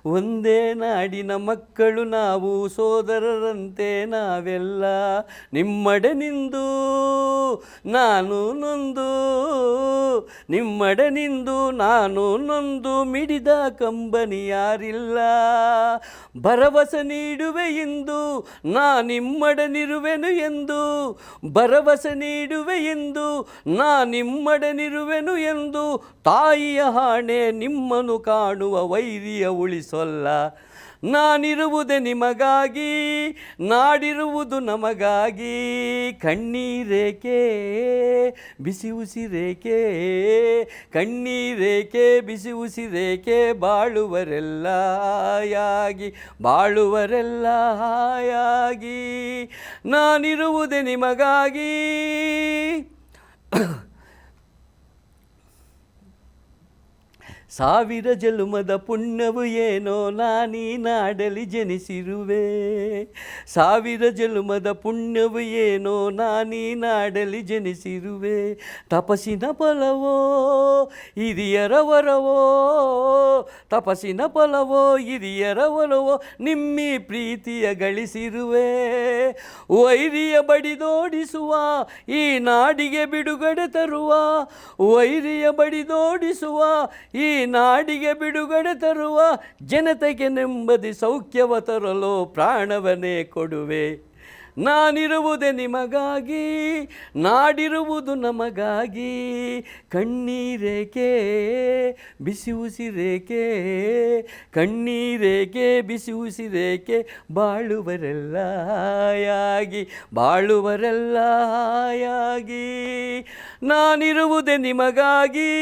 ಒಂದೇ ನಾಡಿನ ಮಕ್ಕಳು ನಾವು, ಸೋದರರಂತೆ ನಾವೆಲ್ಲ. ನಿಮ್ಮಡೆ ನಿಂದು ನಾನು ನೊಂದು, ನಿಮ್ಮಡೆ ನಿಂದು ನಾನು ನೊಂದು, ಮಿಡಿದ ಕಂಬನಿ ಯಾರಿಲ್ಲ. ಭರವಸೆ ನೀಡುವೆ ಎಂದು ನಾ ನಿಮ್ಮಡನಿರುವೆನು ಎಂದು, ಭರವಸೆ ನೀಡುವೆ ಎಂದು ನಾ ನಿಮ್ಮಡನಿರುವೆನು ಎಂದು, ತಾಯಿಯ ಹಾಣೆ ನಿಮ್ಮನ್ನು ಕಾಣುವ ವೈರಿಯ ಉಳಿಸೊಲ್ಲ. ನಾನಿರುವುದೇ ನಿಮಗಾಗಿ, ನಾಡಿರುವುದು ನಮಗಾಗಿ, ಕಣ್ಣೀರೇಕೆ ಬಿಸಿ ಉಸಿರೇಕೆ, ಕಣ್ಣೀರೇಕೆ ಬಿಸಿ ಉಸಿರೇಕೆ, ಬಾಳುವರೆಲ್ಲ ಹಾಯಾಗಿ, ಬಾಳುವರೆಲ್ಲ ಹಾಯಾಗಿ. ನಾನಿರುವುದೇ ನಿಮಗಾಗಿ. ಸಾವಿರ ಜನ್ಮದ ಪುಣ್ಯವು ಏನೋ ನಾನೀ ನಾಡಲಿ ಜನಿಸಿರುವೆ, ಸಾವಿರ ಜನ್ಮದ ಪುಣ್ಯವು ಏನೋ ನಾನೀ ನಾಡಲಿ ಜನಿಸಿರುವೆ. ತಪಸ್ಸಿನ ಫಲವೋ ಹಿರಿಯರ ವರವೋ, ತಪಸ್ಸಿನ ಫಲವೋ ಹಿರಿಯರ ವರವೋ, ನಿಮ್ಮಿ ಪ್ರೀತಿಯ ಗಳಿಸಿರುವೆ. ವೈರಿಯ ಬಡಿದೋಡಿಸುವ ಈ ನಾಡಿಗೆ ಬಿಡುಗಡೆ ತರುವ, ವೈರಿಯ ಬಡಿದೋಡಿಸುವ ಈ ನಾಡಿಗೆ ಬಿಡುಗಡೆ ತರುವ, ಜನತೆಗೆ ನೆಮ್ಮದಿ ಸೌಖ್ಯವ ತರಲು ಪ್ರಾಣವನ್ನೇ ಕೊಡುವೆ. ನಾನಿರುವುದೇ ನಿಮಗಾಗಿ, ನಾಡಿರುವುದು ನಮಗಾಗಿ, ಕಣ್ಣೀರೇಕೆ ಬಿಸಿ ಉಸಿರೇಕೆ, ಕಣ್ಣೀರೇಕೆ ಬಿಸಿ ಉಸಿರೇಕೆ, ಬಾಳುವರೆಲ್ಲ ಹಾಯಾಗಿ, ಬಾಳುವರೆಲ್ಲ ಹಾಯಾಗಿ. ನಾನಿರುವುದೇ ನಿಮಗಾಗಿ.